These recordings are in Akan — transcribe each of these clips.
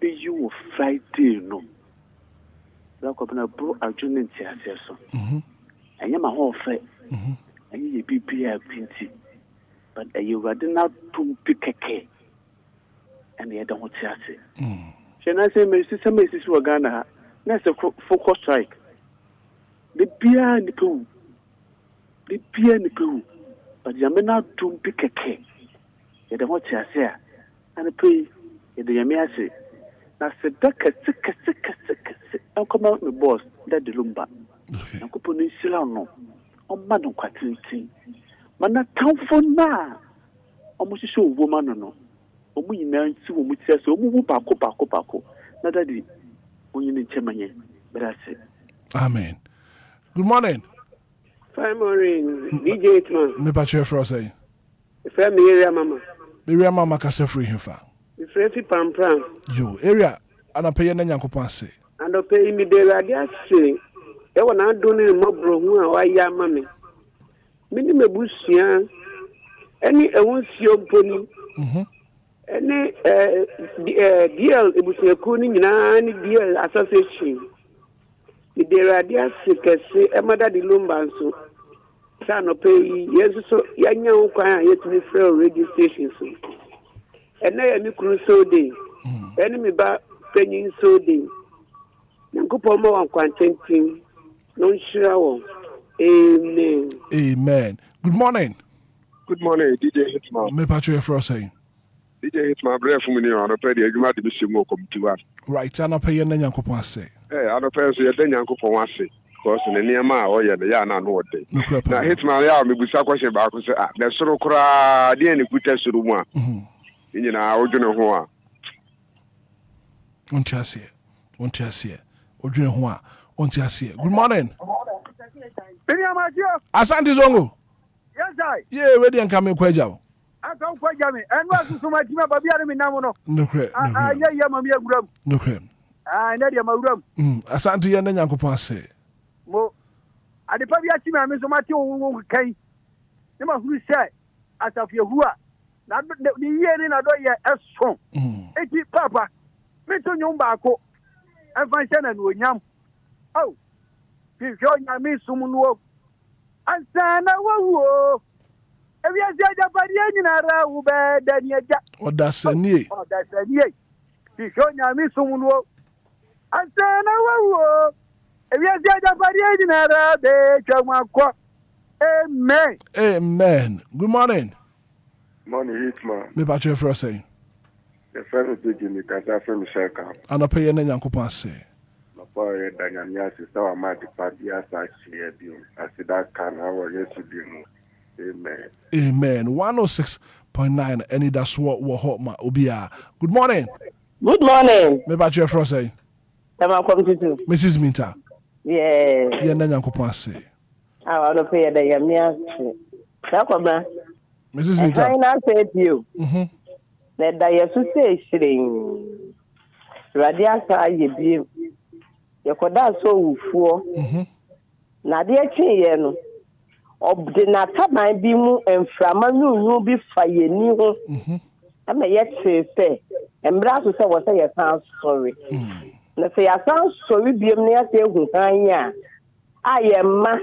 be you Friday no. That company bro adjournment here so. And you my whole friend. And you be pinty. But you rather not to pick a cake. And you don't want to say. Shall I say, Mrs. Wagana? That's a focus strike. The beer and the poo. The beer and the poo. But you may not to pick a cake. You don't want to say. And the pay, you may say. That's a duck, sick. I'll come out with boss, that the Lumba. I'm going to Silano. On Madam Quatinty. But not town for now. Almost show woman or no. Omu na nti wo mu tia so omu pako na daddy onye ne chemanye but that's it. Amen. Good morning. Fine morning. DJ Hitman. Me pa che fro say. Ife me area mama. Area mama ka se free himfa. Ife fi pampram. Yo area ana peye na nyankopon ase. And pay me de radio ase. E wona do ne mobro hu a wa ya mama. Mini mebusua eni ewonsi omponi. Any DL Ebusiaku nyina ni DL association the radio sekese emada di Lumba nso sa no pay yesu so yanya nkwan yetumi free radio station so ena ya mi kuru so dey eni mi ba penyin so dey nyankopon mo wan kwantentin no nshira wo amen. Good morning. Good morning, DJ Hitman. Me pa che fro say. DJ Hitman bref for me on the pay the agreement to be more come to us. Right, ana peye na nyankopon ase. I don't pay so you den nyankopon ase. Because in the niema o ye ya na no dey. Na Hitman ya me busa question ba ko say na soro kura dey ni kuta soro mu a. Nyina odwene ho a. Onti ase. Odwene ho a. Onti ase. Good morning. Asante Zongo. Yes, I. Yeah, ready and come kwaja. I come kwaja me. And what so much me baby ari me namu no. No kre. Yeah, mama ya guram. No kre. Na dia mawuram. Asante ya na nyankopon ase. Mo. Ade pa bia chi me so mati wo kai. Ne ma huru sai asafie hua. Na ni ye ni na do ye eson. Eti papa. Me to nyum ba ko. Efanse na no nyam. Oh. Fi nya me sumu no. Ansana wo. Ebi aja padi nyinara wo be dani aja. Odasanie. Fi nya me sumu no. Ansana wo. Ebi aja padi nyinara be twamako. Amen. Amen. Good morning. Morning Hitman. Me pa che fro say. The friend to Jimmy Kasa from Shaka. Ana peye na nyankopon ase. Boy, Danyamia sister wa mati padia sa share bi. Asida kan hawo Yesu bi mu. Amen. Amen. 106.9 Anidaso Wɔhɔ ma Obia. Good morning. Good morning. Me ba che fro say. Tama come to Mrs. Minta. Yeah. Ye na nyankopon ase. I don't pay Danyamia. Sakoma. Mrs. Minta. I na say you. That Yesu say shiring. Radia sa ye bi. Yekoda so wufuo na de atwe no obde na taban bi mu emframa nyunyu bi fa yeni ho ama yetse se embra so se wo se ye san sorry na se ya san sorry biem na yase hu kan ya ayema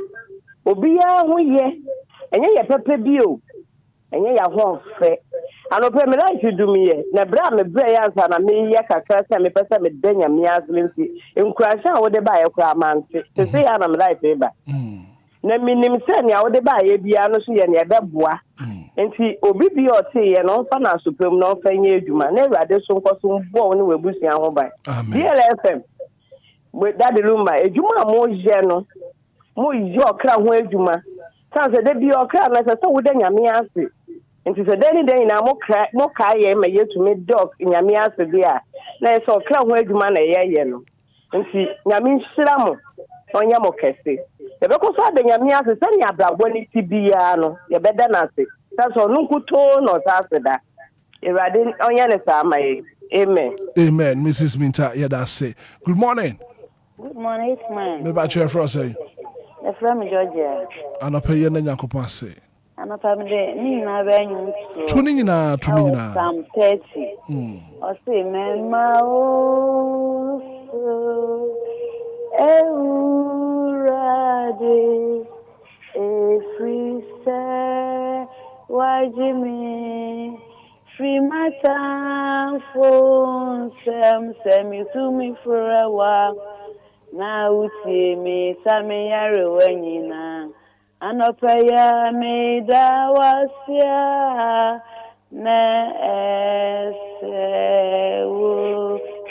obi ya ho ye enye ye pepe bi o enye ya ho fe anope me like do me ye na bra me bra ya nsa na me ye kakra se me pese me denya me azlinsi Enquires a wo de ba ye kra mante se se ya na me like e ba na minim se ne a wo de ba ye bia no so ye ne beboa enti obi bi o te ye no fa na supreme no fa nye adwuma na Awurade so nkoso mbo ne webusia ho ba DLFM we daddy Lumba adwuma mo je no mo yi okra ho adwuma sanse de bi okra na se wo de nyame ase nti se deni na mo ka ye me yetumi dog nyame ase bia na so okra ho adwuma na ye no nti nyame nhira mo onya mo kese ye be ko so de nyame ase se nya brabo ni tibia no ye be da na ase so nunkuto no sa ase da Awurade onya ne sa amaye. Amen. Amen. Mrs. Minta ye da say. Good morning. Good morning, Hitman. Me ba che fro say. The from Georgia. Ana peye na nyankopon ase. Ana family ni na ba nyu. Tuni nyina. Psalm 30. I say, man, my old soul, ready, free say, why Jimmy, free my time phone, send you to me for a while. Now see me, Sammy Yarowena, and up a me that was here.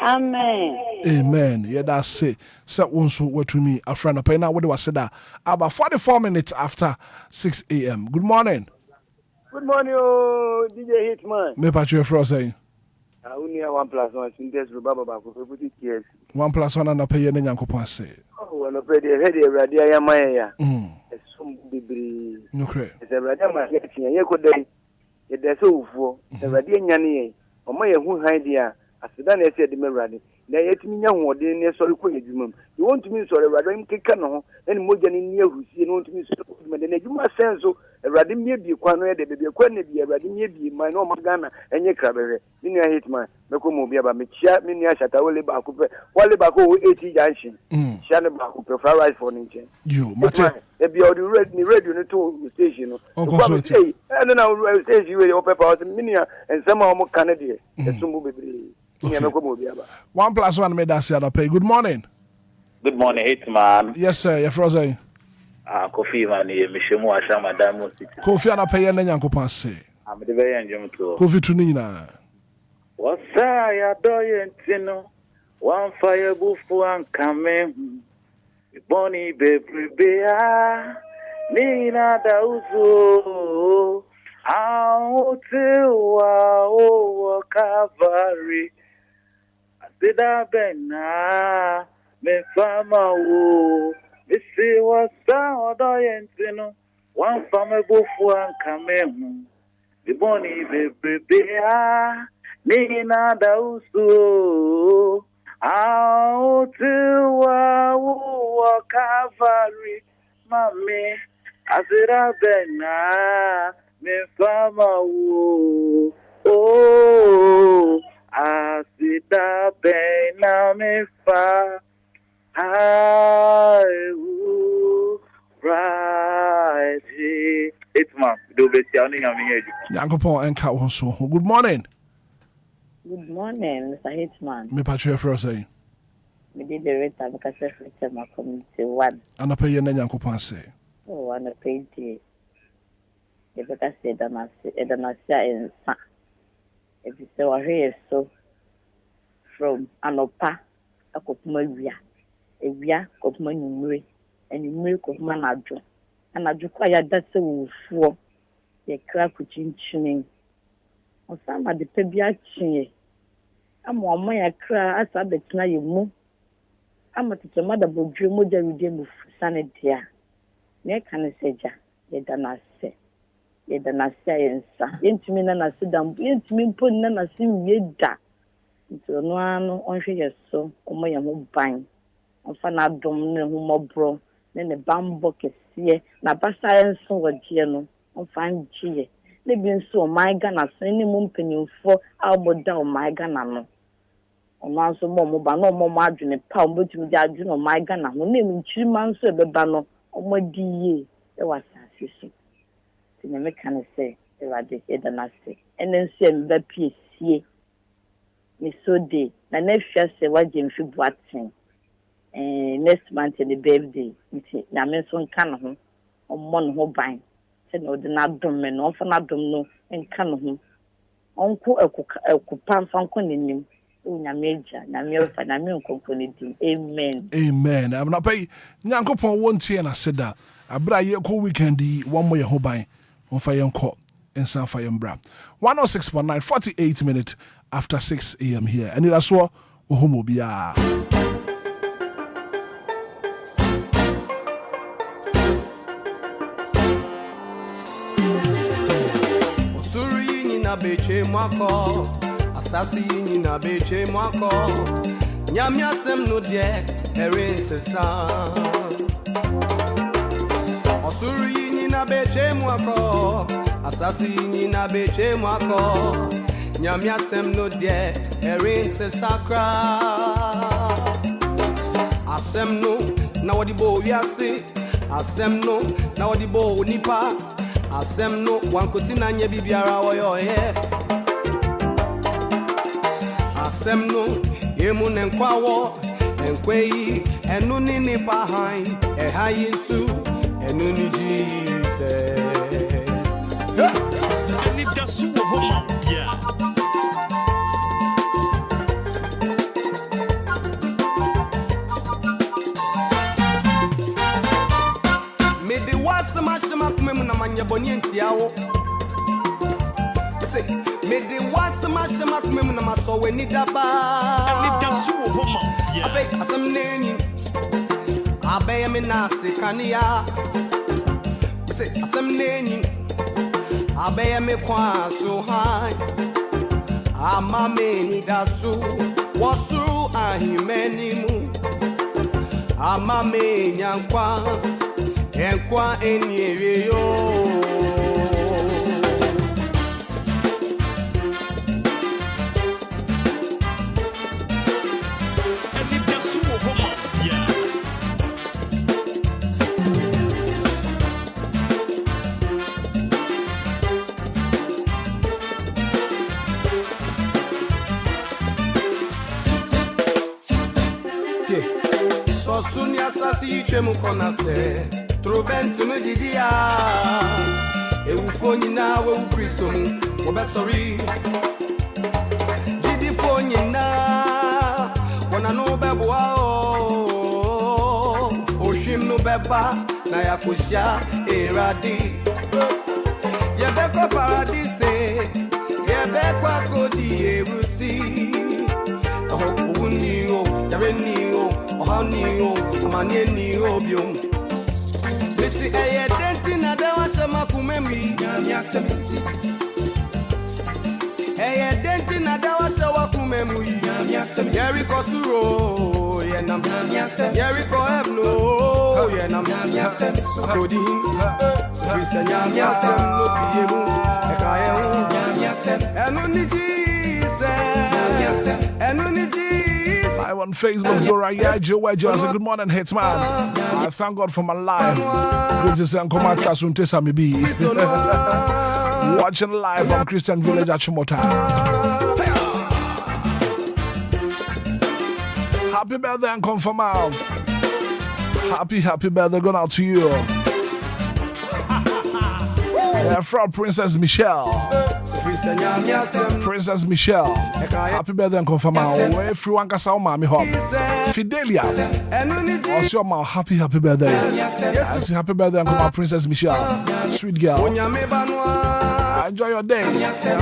Amen. Amen. Yeah, that's it. So once what to me, a friend of pain. Now what do I say that? About 44 minutes after 6 a.m. Good morning. Good morning, oh, DJ Hitman. Me patch your frost saying. I only have 1+1. Since Baba Baku for 50 years. 1+1 and a pay and Yanko say. Oh, and a pretty heady Radia Maya. It's some baby. No credit. It's a Radama. You could day. There's so for the Radian Yanni. Or my who hide here. As the Daniel said, the Meradi. They yet me young one, they near sorry quick. You want to mean sorry, Radim Kikano, and Mojan in near who see and want to mean so. You must send so a Radim may be quite ready, baby, a quite be a Radim may be my normal Ghana and your crabber. Minia Hitman, Nakomo be about me, chat, Minia Shatawale Baku, Wale Baku, 80 Junction, Shannon Baku, prefer right for Ninja. You, Mate, if you already read me, read you to station. Say, and then I will say you will open about Minia and some more Canadian, and some will be. 1+1 made us pay. Good morning. Good morning, Hitman. Yes, sir. You're frozen. Kofi man, Mishemu Ashama Diamond City. Kofi and a pay and then Yanko Passe. I'm the very young too. Kofi to Nina. What's I adore you, one fire bufu and coming. Bonnie baby, Nina Dauzo. Out to Calvary. Sida bena me fama wo me see what sound oyentino one fama bufu an kamemu the boni bebea nina dausu out to Calvary mami asida bena me fama wo oh Asida bena me fa I will rise. Hitman, do be sounding on me. Yankopon and Cow so. Good morning. Good morning, Mr. Hitman. Me patch your frost saying. We did the rate of the my community one. And a pay and then Yankopon say. Oh, and a painting. If I said that I say in if you say what here so from Anopa, a copmaria, a via copman, and you milk of manager, and I require that so for a crack which tuning. Or some of the pebia chin. I'm one my cry as I bet now you move. I'm at the mother will dream with the redeem of sanity. Near can I say, yet than I say. Yet than I say, into me and I sit down, into me put none I see ye da. Into no one on your so, or my own bang. On fan out dom no more bro, then the bamboo is here, na basa and so what no, on fine cheer. They been so my Ghana, any mumpany for our down my Ghana. On also more, but no more margin a pound, but you judge on my Ghana, who name 3 months of the banner, or my DA. There was a sister. The American say, the Edanasi, and then send the piece here. Miss so day, the next year say what Jim should watching. Next month in the birthday, Nameson Cannon, on one whole bang. Said no, the not drum and often not drum no, and Cannon. Uncle a coupon from Conin. Na major, na miofa, na mi unkomponiti. Amen. Amen. I'm not pay. Nyankopon won't see and I said that. Abra ye ko weekendi one more ho ban on fire court in San Fire Bra. 106.9 48 minutes after 6 a.m. here. And that's what Obia. Osuri ni na beche mwako. Asasi ni na beche mwako. Nyami asem no de erin sesa. Osuri ni na beche mwako. Asasi ni na beche mwako. nyamia sem no de erin se sakra asem no na wodi bo wiase asem no na wodi bo nipa asem no wankoti na nya bibiara woyo he asem no emu ne nkwawo enkweyi enu ni nipa han hayisu enu ni Jesus Anidaso Wɔhɔ yeah. me de wasma kumemu na manya boni entiawo say me de wasma kumemu na maso weni daba Anidaso Wɔhɔ yeah. abe asem neni abe me na sekania say asem neni abe me kwa so high ama me ni dasu wasu ahimenimu ama me nyankwa enkwa eniere yo Anidaso Wɔhɔ yeah. So soon asasi chemu konase trobentu me didia e ufoni na we ukristo mu wo be sorry didi foni na wana no beboa o shim no beba na yakosia eradi ye be ko paradise ye be kwa kodi erusi oh uni o yareni o honey, amani ni obium. Missy a dentina de wasama kumemi, Yamia Semiti. A dentina de wasawa kumemi, Yamia Sem, Yeriko Suro, Yanam Yasem, Yeriko Ebno, Yanam Yasem, Sodin, Christian Yasem, Notiemu, Ekayan, Yasem, and Uniji, and Uniji. Live on Facebook, Dora Joe Wedges. Good morning, Hitman. I thank God for my life. Good to see Uncle Marcus Untesa Mibi. Watching live from Christian Village at Chimota. Happy birthday and confirm out. Happy birthday going out to you. From Princess Michelle. Princess Michelle. Happy birthday and confirm out. Everyone can say mommy home. Fidelia. Also your mom happy birthday. Happy birthday and confirm Princess Michelle. Sweet girl. Enjoy your day.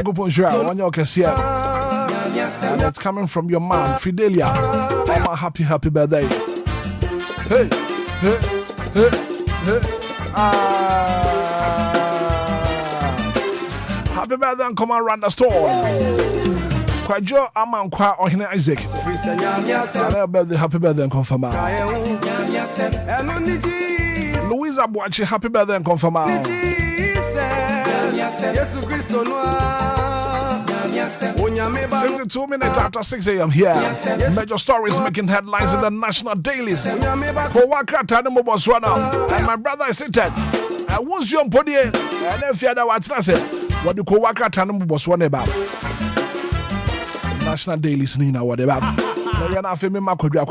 Go bonjour. When you can see it. And it's coming from your mom, Fidelia. Mama happy birthday. Hey. Happy birthday and come around the store. Kwajo Amankwa Ohine Isaac. Happy birthday and confirm. Louisa Boachi, happy birthday and confirm. 52 minutes after 6 a.m. here. Major stories making headlines in the national dailies. And my brother is seated. I was your body. And if you had what do you call Waka Tanum was one about? National dailies, Nina, what about? You're not filming my Kodra.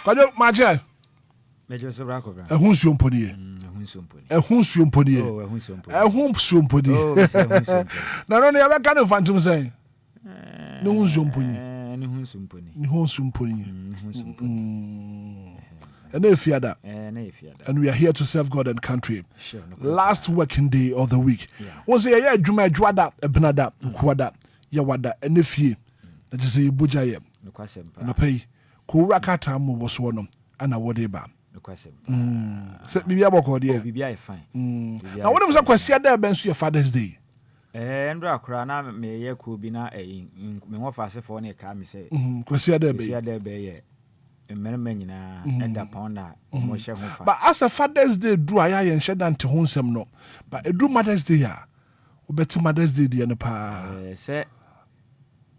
Kajo Maje. Major Sobrako. A Hunsium Pony. A Hunsium Pony. A Hunsium Pony. Not only have a kind of phantom saying. No Hunsium Pony. Hunsium Pony. And if you that, and we are here to serve God and country. Sure, last working day of the week. Was a year Juma Juada, a Benada, Quada, Yawada, and if ye, that is a Bujaye, and a pay, Kurakata was one, and a Wadeba. Set me up, dear. Be fine. Now, what was a question there, Ben, your Father's Day? And Crana may ye could be not a more fast for any car, me say. Quesia there be. mmarima nyinaa ɛda pounda mo hye ho fa but as a Father's Day do aya yen hye nte ho nsɛm no but edu Mother's Day ya obeti Mother's Day dia ne pa sɛ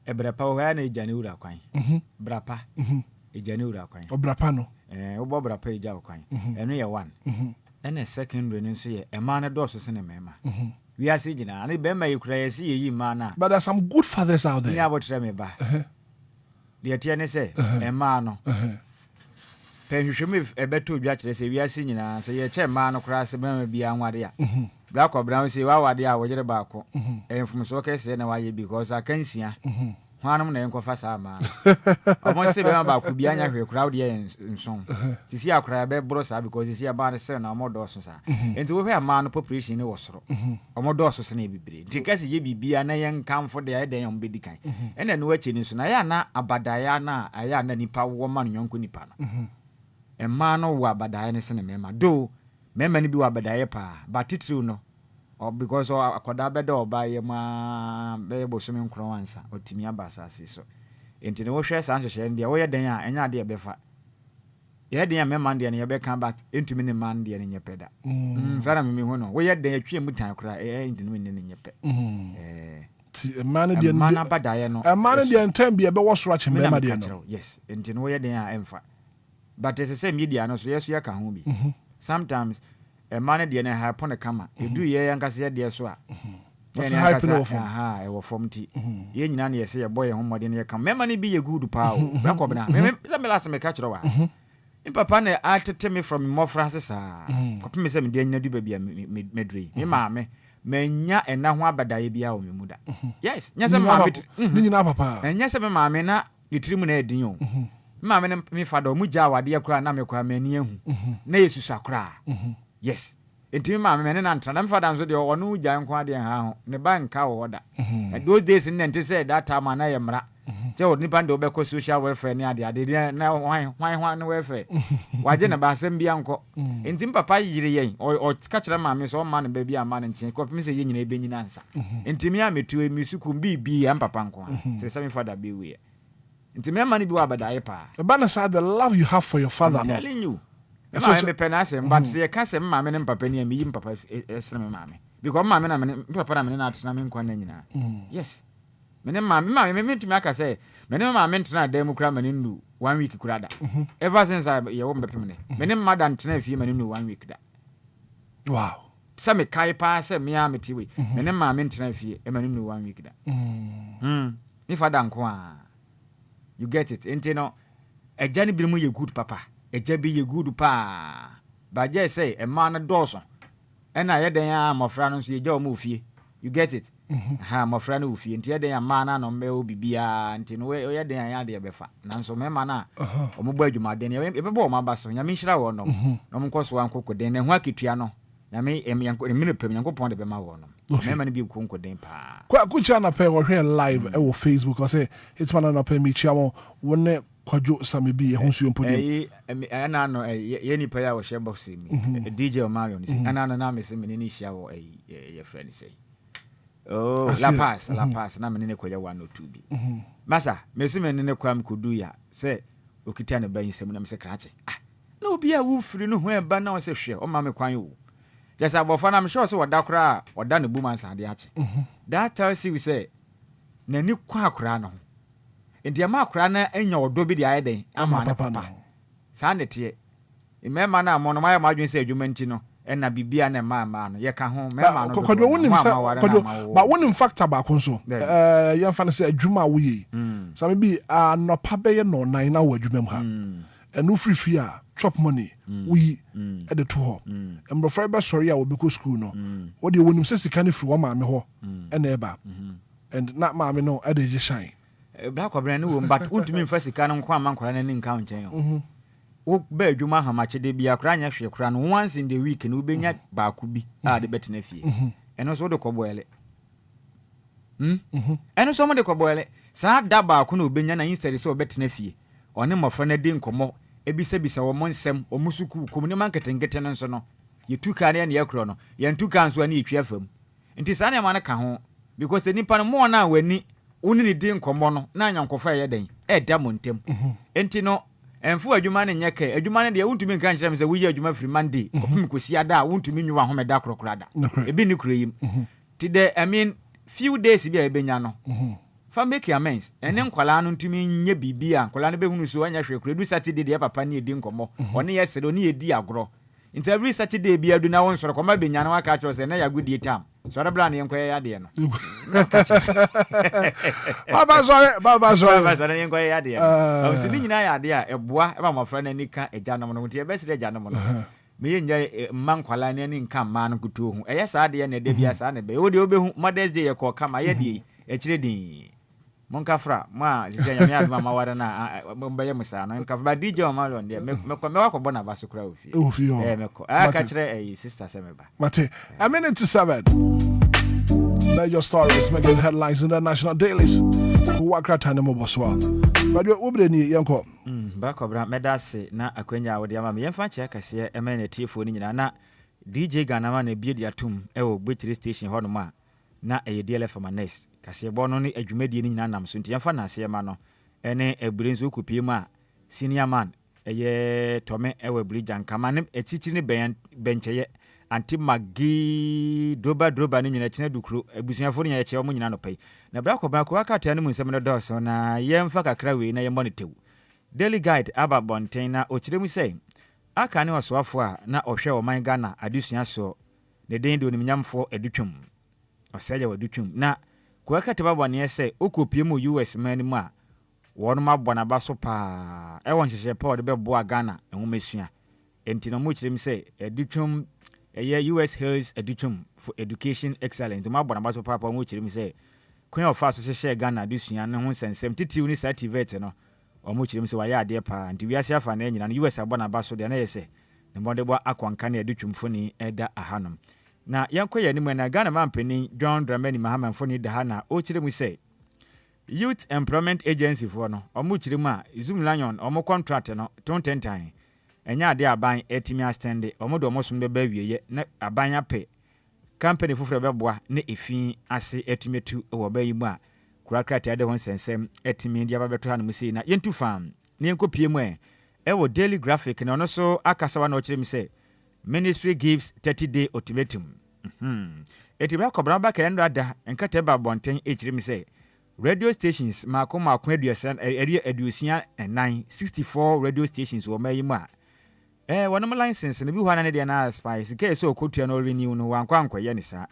ebrapa ho ya na ejane wura kwan brapa ejane wura kwan obrapa no wo brapa eja kwan eno ye one ɛna secondary no nso ye ɛma ne dɔɔso se ne mɛma we are seeing na ne bɛma yekura ye se yi ma na but there's some good fathers out there ya botre me ba de tie ne se ɛma no pɛhwehwem ɛbɛto dwa kyerɛ sɛ we are seeing na sɛ ye kyɛ ma no kora se bɛma bia nwade a black brown say wa wade a wo yere baako ɛmfumso kɛse na waye because akansia hwanum na enkofa saa ma omo se bɛma baako bia nya hwe kora wo de nson ti si akora bɛ bro saa because si aba ne se na omo do so saa enti wo hwe ama no population ne wo soro omo do so se na ebibire nti kase ye bibia na ye nkamfo de ayɛ yom bedikan ɛna no wachi ni so na ya na abadaya na aya na nipa wo ma no nyonko nipa no ɛma no wo abadaya ne se ne mema do mema ni bi wa badaye pa but titiri no or because akoda beda obaye ma be bosome nkron wansa otimi abasase so enti ne wo hwe san hwehwe ndia wo ye den a enya de befa ye den a mema ndia ne ye be kan but entimi ne man ndia ne nyepeda sara mimi ho no wo ye den atwie mutan kora enti ne ne nyepe ti man dia man abadaye no man dia ntem bia be wo soro ache mema dia no yes enti ne wo ye den a emfa but as say media no so yeso ye ka ho bi sometimes a man de na hype on the camera edu ye yankase de so a what's hype no for e wo form ti ye nyina na ye say ye boy ho modern ye kam mema ne bi ye good pa o bra ko bna me last me ka kire wa in papa na atete me from more francis a ko me say me de nyina du ba bia medri me ma me manya ena ho abadaye bia o me muda yes nya say ma me nyina papa nya say me ma me na yitirimu na edin o ma me me fada mu gya wade akura na me kwa mani ehu na yesusu akura yes enti ma me ne na ntana me fada nso de ono gya nko ade ha ho ne ba nka wo da those days in nti say that time na ye mra je o nipa de obekọ social welfare ni ade na hwan no welfare waje na ba asem bia nko enti papa yire yen o ka kire ma me so ma ne ba bia ma ne nche ko me say ye nyina ebe nyina nsa enti me ametu emi sukum bi am papa nko te say me fada be we enti me mani bi wa badaye pa bana say the love you have for your father no telling you so me penase but say ka say ma me ne papa ni mi yim papa esre me ma me because ma me na me papa na me na atena me nkwa na nyina yes me ne ma me tumi aka say me ne ma me ntena da mu kura ma ne ndu 1 week kura da ever since ye wo mbepem me ne ma da ntena fie ma ne ndu 1 week da wow say me kai pa say me a me ti we me ne ma me ntena fie e ma ne ndu 1 week da ni fada nko a you get it enti no ejani bi mu ye good papa eja bi ye good pa ba je say e ma na doso e na ye den a mofra no so ye ja o mu fie you get it ha mofra no fie enti ye den a ma na no mbe o bibia enti no ye den a ya de be fa nanso me ma na o mo bo adwuma den ye be bo o ma ba so nya me nhira wo no no mo nkoso an kokko den na ho akitua no na me me pem yankopon de be ma wo no me ma ne bi konko den pa kwa kucha na pe wo hwe live e wo Facebook o say Hitman na pe mi chiamo wone kwajo samebi e honsu mpodi ana no ye nipa ya wo share box mi DJ Mario ni say ana no na me se me ni hia wo ye friend say oh la pass na me ne kwaja 102 bi masa me se me ne kwa mkodu ya say okita ne ban sem na me se krache na obi a wo firi no ho e ba na wo se hwe o ma me kwan yo just abofa na me sure say woda kra woda ne bu man sa de ache that tells you say na ni kwa akra no enti ama akra na enya odo bi de aye den ama na papa sa ne tie mema na mo no ma adwen say adwuma nti no na bibia na ma no ye ka ho mema no kodwo wonim sa kodwo ba wonim factor ba ko so ye fa na say adwuma wo ye sa me bi no pa be ye no nan na wo adwuma mu ha enu free a chop money we at the to ho embrofra be sorry a wo be ko school no wo de wonim say sika ne free wo ma me ho na eba and not ma me no e dey shine black brand no but untumi mfa sika no nko amankora na ni account en wo ba adwuma ha mache de bia kra nya hwe kra no once in the week no ubenya ba ku bi a de betena fie eno so de koboele eno so mo de koboele sa da ba ku no ubenya na instead so betena fie one mofra na de nkomo ebisa wo monsem o musuku komune manketengete no so no yetuka na ye kro no ye ntuka nso na etwa fam nti sa na ma na ka ho because nipa no mo na wani woni ne din nkomo no na anyankofa ye den da montem enti no Enfu adwuma ne nyeke adwuma ne de wontumi nka nkyerɛ me sɛ woyi adwuma free Monday opim kosi ada a wontumi nwa homeda krokrada ebi ne kurayim ti de I mean few days bi a ebenya no fa make amends ene nkwala no ntumi nye bibia nkwala no behunu so anya hwe kura du Saturday de papa ne edi nkomo one yesere one edi agro into every Saturday bi adu na won soro koma benya no aka kyerɛ sɛ na yagudi tam soro bra ne yenkoye ya de no baba sorry yenkoye ya de no ntini nyina ya de a eboa e ba mofra na nika ejanom no nti e besere ejanom no me yenya mankwala ne ni nka ma no kutu hu eye saa de na de bia saa ne be wo de obehu Mother's Day ye ko kama ye de e kire din monkafra ma sisi nyame aduma ma wada na mbeye musa no nka ba DJ o ma lo de me wakobɔ na baso kra ofi meko aka kire sister semeba mate a minute to 7 major stories making headlines in the national dailies who wakra tane mo boswa radio obreni yenko bakobra medase na akwanya wode ama me yemfa che kase ema na tiefo ni nyina na DJ Ghana na bie diatum ewo Betri station ho no ma na DLFM next kase bo no ne adwumadie ni nyina nam so nti yemfa na ase ma no ene ebrenzo kopie mu a senior man tome ewo bridge kama ne echichi ne bencheye anti magi droba ne nyina chine dukuro ebusuafo ne ye mo nyina no pai na bra ko aka ta ne mu nsem no doso na yemfa kakra we na yembo ne tewu Daily Guide aba bonten na ochiremu sei aka ne osoafo a na ohwe oman Ghana adusua so ne den de onimnyamfo edutwum osaje wadutwum na kwaka teba bone sei okopie mu US man mu a wonu mabona baso pa e won hyehye pa de beboa Ghana ehumesua enti no mu chirem sei edutwum US Hills edutwum for education excellence mabona baso pa mu chirem sei kwen of aso hyehye Ghana adusua ne ho sensem titiw ni certificate no omo chirem se waya ade pa nti wiase afa na nyina no US abona baso de na yese ne mbonde bo akwanka na edutwumfo ni eda ahanom na yankoye ni na Ghana mampeni John Dramani Mahama mfo ni da ha na o chirem se Youth Employment Agency for no omo chirem a Zoom Lion omo contract no 2010 enya ade aban etimi astende omo do omo som beba wieye na aban ape company foforo beboa na efi ase etimetu wo ba yi mu a kurakrat ade hon sensem etimi dia babeto ha no musi na yentu fam ne yenkopie mu wo Daily Graphic na no so akasawa na o chirem se Ministry gives 30-day ultimatum. Etibra kobra ba ka endo ada enkate ba bonten echirim say radio stations makoma aduasan area adusia 64 radio stations wo mayima wonom license ne bi hwana ne de na spice ke so okotua no renew no wankwankoye ne sa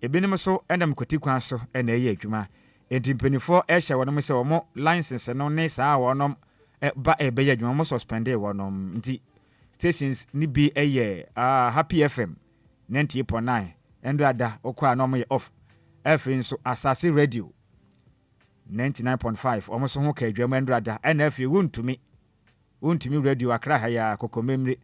ebinim so endam koti kwan so na eye adwuma entimpenifo ehye wonom se wo license no ne sa wonom ba ebe adwuma mo suspend wonom nti stations ni bi Happy FM 90.9 endo ada okwa no mo off FM so Asase Radio 99.5 almost ho ka adwam endo ada NF wontumi radio akra ha ya kokomemre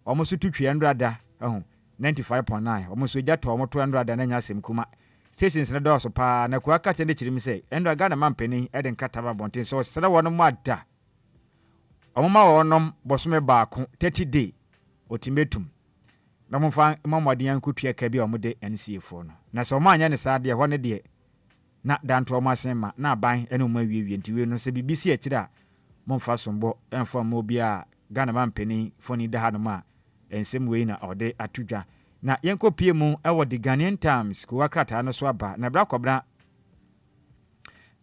almost tutwi endo ada 95.9 almost we jato mo to endo ada na nya sem kuma stations na do so pa na kwa kate ne chirim se endo aga na mampeni eden kataba bonten so sere wono mo ada omoma wonom bosome baako 30-day ultimatum na momfa mamwadian kutua ka bi omode NCF no na so ma anya ne saa de ho ne de na danto omasema na ban ene oma wiewie ntiwe no se bibisi akira momfa sombo enfo ma Obia Ghana mampeni foni da ha no ma ensem wei na ode atudwa na yenkopie mu ewo the Ghanaian Times ko wakrata no so aba na bra kobra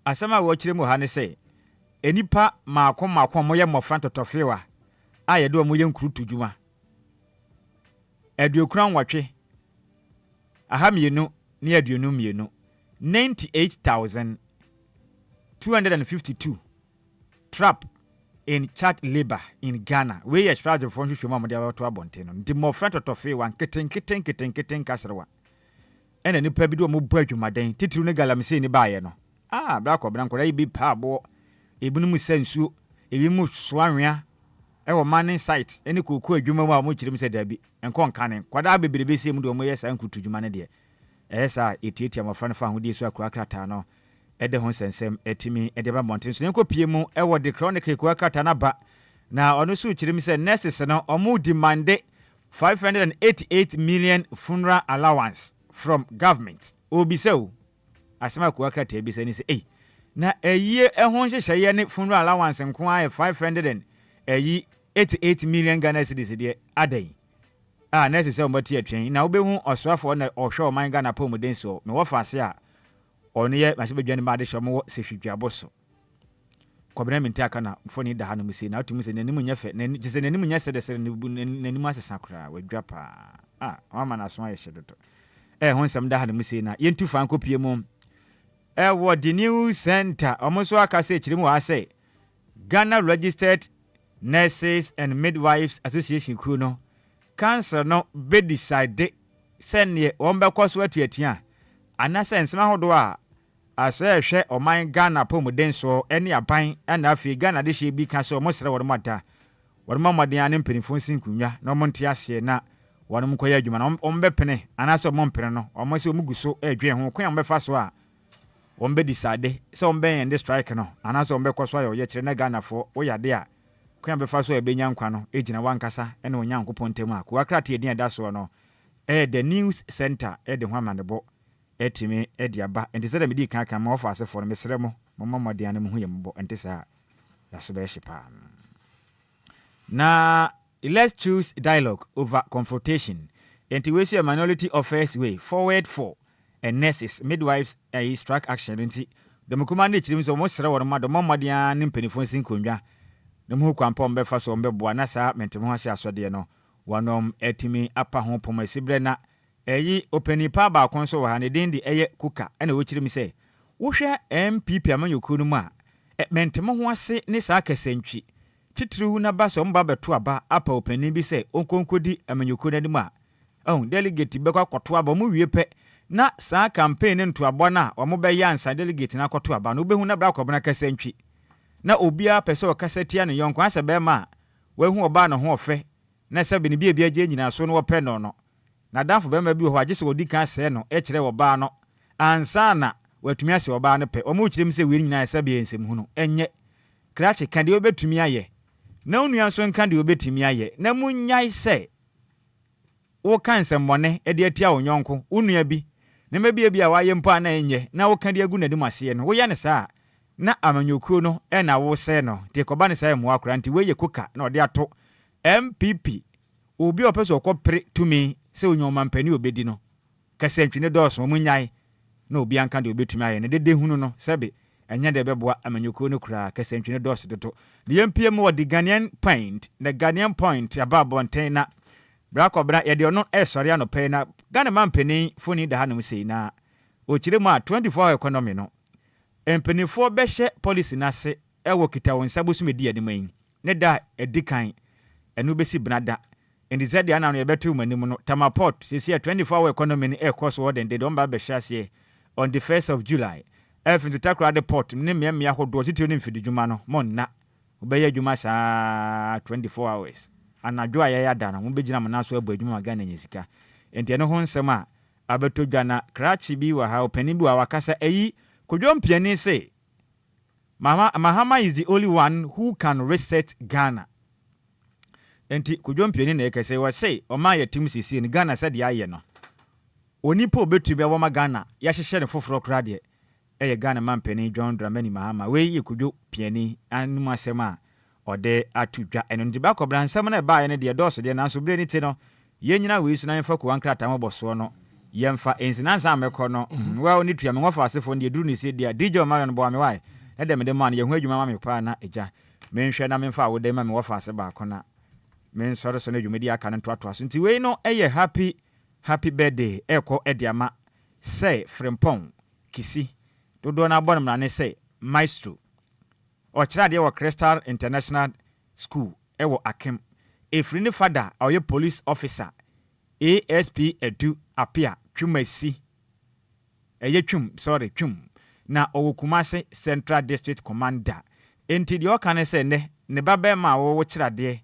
asema wo kire mu ha ne se enipa maako moye mofran totofewa ayedo mo yenkrutu djuma eduokran watwe ahamienu ni aduonu mienu 98,252 trap in child labor in Ghana we ye charge for hwehwem amode abato abonte no ndi mofran totofewa nketen kasrewa ena nipa bi do mo bu adwumaden titiru ne galamse ni baaye no bra ko bra nkora ibi pa abo ebunum sensu ebi mu soanwea ewo manning site eni koku adwuma mu a mo kirim se dabi enko nkane kwada bebrebe se mu do mo yesa nkutu dwuma ne de esa etietia mafan fa ho de so akrata no ede ho sensem etimi ede ba monten so enko pie mu ewo de chronicle ko akrata na ba na ono so kirim se nurses no omo demand 588 million funeral allowance from government obisew asema ko akrata ebi se ni se na eye ehon hyehye ne funeral allowance nko aye 588 eyi 88 million Ghana cedis de adai nurse say omati atwen na obehu osrafo na ohwe oman Ghana pomuden so me wo faase a ono ye ma se bedwane ma de hwemo se hwidwabo so kobena minti aka na mfoni da hanu msi na otumi se nanim nya fe na se nanim nya se de se nanim asesa kra wadwa pa mama na so ayehye dodo ho nsem da hanu msi na yentu fa nkopie mu wo the new center omoso aka se chirimu wa se Ghana Registered Nurses and Midwives Association crew no cancer no be decide send ye ombekọ so atuatia anasa nsema hodo a asehwe oman Ghana pomuden so ene aban na afi Ghana de hye bi ka so omosere woro mata woro mamoden ane mpenifo sinkunwa na omonte ase na woro mkoya adwuma na ombepene anasa omompene no omose omuguso adwen ho kwan ombefa so a ombe decide so ombe ende strike no anasa ombekọ so ayo ye kire na Ghana fo oyade a kwan befa so ebenya nkwa no ejina wankasa ene onyankopon ntem a ko akrate edin ada so no the news center the hwamanebo etimi ediaba enti se da medi kan ma ofa asefo no mesere mo momodian no hu yembo enti sa yaso be hyepa na let's choose dialogue over confrontation enti we see a minority affairs way forward for and nurses midwives strike action enti demokuma na chirim so mo sere woro ma do momodian mpenifo sinkonwa nemu kwampa mbefa so mbeboa na sa mentemo hase asode no wanom etimi apa ho pomasibre na openi pa ba kon so wa ne din di kuka ena wo chirim se wo hwe MPP amanyoku no mu a mentemo ho ase ne sa kasantwi titiriwu na ba so mba beto aba apa openi bi se onkonkodi amanyoku na mu a delegate be kwakoto aba mu wie pe na sa campaign nto abo na wo be yansa delegate na kwato aba no behu na bra kwabona kasantwi na Obia pese o kasatia no yonko ase be ma wehu oba no ho ofe na se be ne bia agye nyina so no wo pe no na danfo be ma bi ho agye se odi kan se no e kire oba no ansa na watumi ase oba no pe o mu kirem se we nyina ase be ensem hu no enye krache kande obetumi aye na onua so nkande obetumi aye na munyai se wo kan se mmone e de atia wo yonko onua bi na mabia bia wa ye mpa na enye na wo kande agu na dim ase no wo ya ne sa na amanyokuo no na wo se no de koba ne sai mo akora nti we ye kuka na ode ato MPP obi opeso okopre tumi se onyoma mpani obedi no kasantwi ne doso munyai na obi anka de obetumi aye ne de hunu no sebe enya de beboa amanyokuo no kura kasantwi ne doso doto ne yempiem wo de Ghanaian point na Ghanaian point ababonten na brakobra ye de ono esori anope na Ghana mampani foni da hanum sei na o kire mu a 24 economy no empenifo behye policy na se ewo kita won sabosu medi ademan ne da edikan enu besi brada and is that ana no yebetu manim no tamaport sisi 24-hour economy e course warden de don ba behye ase on the 1st of July to takra the port ne mmea hodo titio ne mfididwuma no monna obeye adwuma saa 24 hours anadwo ayaya da na mo begina mo na so abu adwuma Ghana nyesika enti eno ho nsem a abetodwa na krachi bi wa ha opani bi wa wakasa eyi Kujompiani say, Mahama is the only one who can reset Ghana. Enti kujompiani na eke say, wa say, Oma ye timu sisi in Ghana said ya ye no. Onipo betu be wama Ghana, ya sheshe ne fufuro kradye. Eye Ghana mampeni John Dramani Mahama, we ye kujompiani anuma sema ode atudwa. Eno njibako bransama na ba ene diya doso diya nansubre ni tino, ye njina wisu na yemfa kuwankrata maboso no. Yemfa ensinansa amekọ no wa oni tua me ngofa asefo ne duru ni se dia DJ Marion bo ame wai na dem de man ye hu adwuma ma me pa na eja menhwe na memfa wo de ma me ngofa ase ba akona men soro so na dwumedi aka no toato aso nti we no eye happy birthday eko ediama say Frimpong kisi dodo na bonum na ne say maestro o kira de wo Crystal International School ewo Akem efri ni father oye police officer ASP edu apia twumasi twum na owokumase Central District Commander enti de okane se ne babe ma wo kirade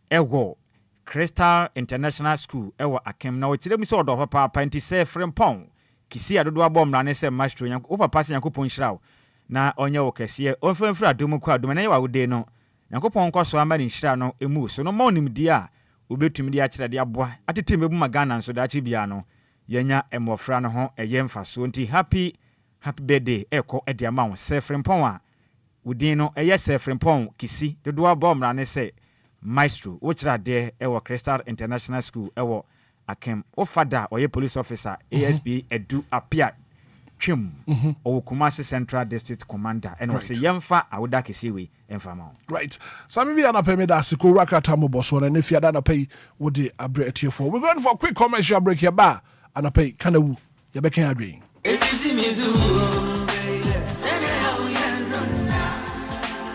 ewo Crystal International School ewo Akem na wo kirem se odo papa enti se Frimpong kisi adodo abomra ne se maestro yanko papa se yanko ponhirawo na onye wo kese onfrafra adom kwa adom na ye wa wode no yanko pon kwaso ama ni nhira no emu so no ma onim di a obetumi di akirade aboa atetem ebu magana nso da achi bia no yenya emofra no ho eyemfa so nti happy birthday eko ediama wo se Frimpong a udin no eye se Frimpong kisi dodo abomra ne se Maestro which are there ewo Crystal International School ewo Akem o father or police officer ASP Edu Apia Chim or Kumasi Central District Commander and was a yemfa awuda kesiwe enfama. Right. Some me ana pay me da siko raka tamo boss one and if you don't pay what the abre here for. We're going for a quick commercial break here ba and pay kanawu you be can agree.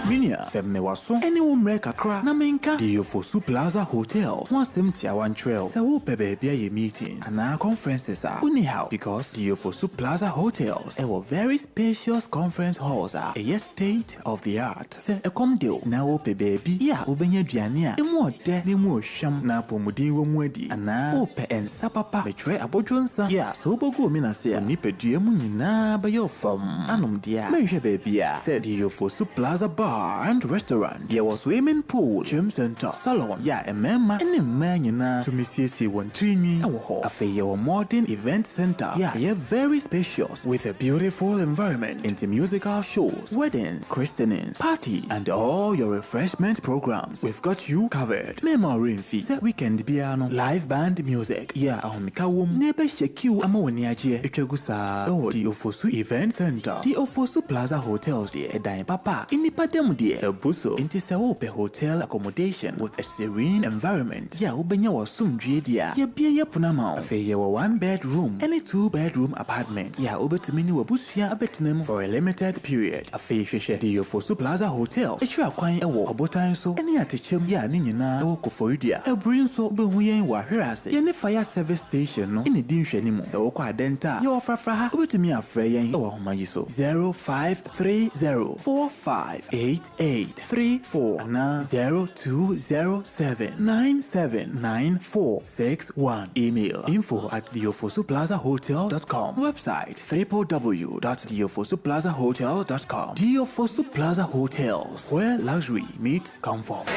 Minia femme waso any umre kakra na menka Diofosu Plaza Hotels wasem tia one trail se wo pe baby meetings and conferences are anyhow because Diofosu Plaza Hotels a very spacious conference halls are a state of the art se e come deal na wo pe baby ya obenya duane a emu ode na emu ohwam na pomudi wo mu adi ana wo pe ensa papa betre abodwonsa ya so bogu mi na se ni pedua mu nyina ba yo fam anom dia menhwe baby a se Diofosu Plaza Bar and restaurant. There was swimming pool, gym center, salon. Yeah, a memma and a man to Missy 13 a fair modern event center. Yeah, very spacious with a beautiful environment into musical shows, weddings, christenings, parties, and all your refreshment programs. We've got you covered. Memory fee, set weekend piano, live band music. Yeah, Mikawum, neighbor shake you amoniaje, Echegusa, oh, the Ofosu Event Center, the Ofosu Plaza Hotels, the Edai Papa, in the Padem. A buso into Saope hotel accommodation with a serene environment. Ya ubenya wa sumdrie dia. Ya bia ya punama. Afe ya wa 1 bedroom and a 2 bedroom apartment. Ya ubetumini wa busfia abetinem for a limited period. Afe sheshe Diofosu Plaza Hotel. Etra kwan ewo abotan so ene atechem ya ni nyina ewo koforidia. Ebrin so behuyen wa hwerase. Ye ne fire service station no ene di nhwani mu. Se wo kwa denta. Ya ofrafra ha ubetumi afre yen ewo homayi so 0530458834 na 0207979461. Email info@diofosuplazahotel.com. Website www.diofosuplazahotel.com. Diofosu Plaza Hotels, where luxury meets comfort.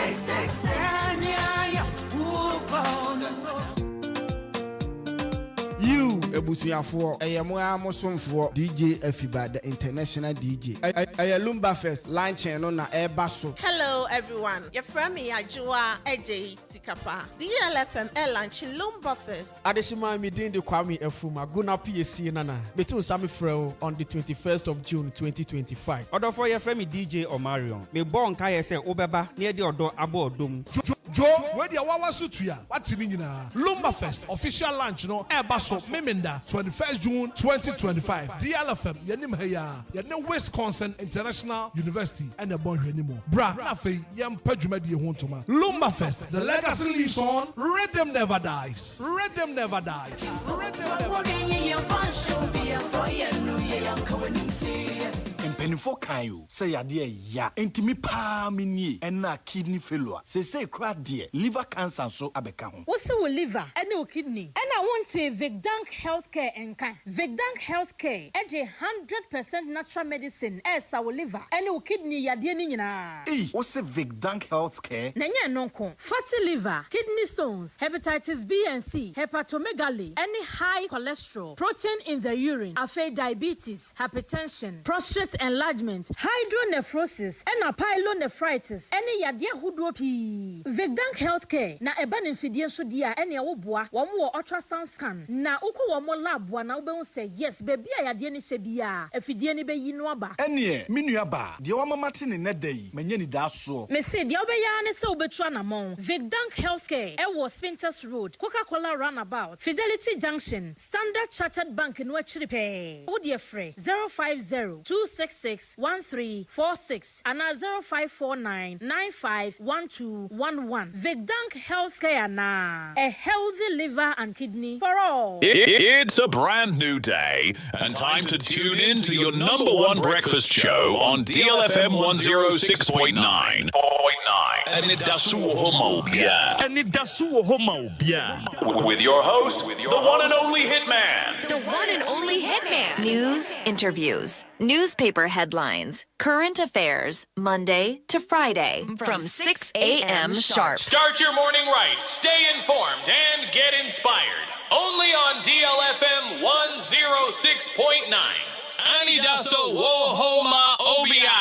You, Ebusuafo, Eyamwa Mosomfo, DJ Efiba, the international DJ. Lumba Fest, line channel na Ebaso. Hello, everyone. Your friend me Ajua Eje Sikapa. DLFM launch Lumba Fest. Adeshima mi din de Kwame Efuma Guna PSC nana. Between Sami Freo on the 21st of June 2025. Order for your friend DJ Omarion. Me born kaya say Obeba near the Odo Abo Dum. Joe, where the Wawa Sutuya? What's in Lumba Fest official launch no Ebaso Memenda 21st June 2025. DLFM Yanim Heya Yanim Wisconsin International University and the boy anymore. Bra Nafe Yam Pejumedi Hontoma. Lumba Fest, the legacy lives on. Rhythm never dies. Rhythm never dies. Penifo kayo say yade ya entimi pa mini na kidney failure say kra de liver cancer so abeka ho wo se wo liver ene wo kidney and I want a Vigdank Healthcare enka Vigdank Healthcare e de 100% natural medicine sa wo liver ene wo kidney yade ni nyina wo se Vigdank Healthcare na nya nonko fatty liver, kidney stones, hepatitis B and C, hepatomegaly, any high cholesterol, protein in the urine, afa diabetes, hypertension, prostate enlargement, hydronephrosis, and pyelonephritis, any yadia hudo p. Vigdank Healthcare, na eban infidian sudia, any awobwa, one more ultrasound scan, na uko one more lab, one album say yes, baby, I had any sebia, if you didn't be yinwaba. Any, minuaba, the Oma Martin in that day, Daso. Messi, the Obayane so betranamon, Vigdank Healthcare, Ewo Spinters Road, Coca-Cola Runabout, Fidelity Junction, Standard Chartered Bank in Wachiripe, Odia Frey, 050-266-1346, and 0549-951211. Vigdank Healthcare na, a healthy liver and kidney for all. It's a brand new day, and time to tune in to your number one breakfast show on DLFM 106.9. Anidaso Wɔhɔ. Anidaso Wɔhɔ. With your host, the one and only Hitman. The one and only Hitman. News, interviews, newspaper headlines, current affairs, Monday to Friday from 6 a.m. sharp. Start your morning right, stay informed, and get inspired. Only on DLFM 106.9. Anidaso Wɔhɔ Obia.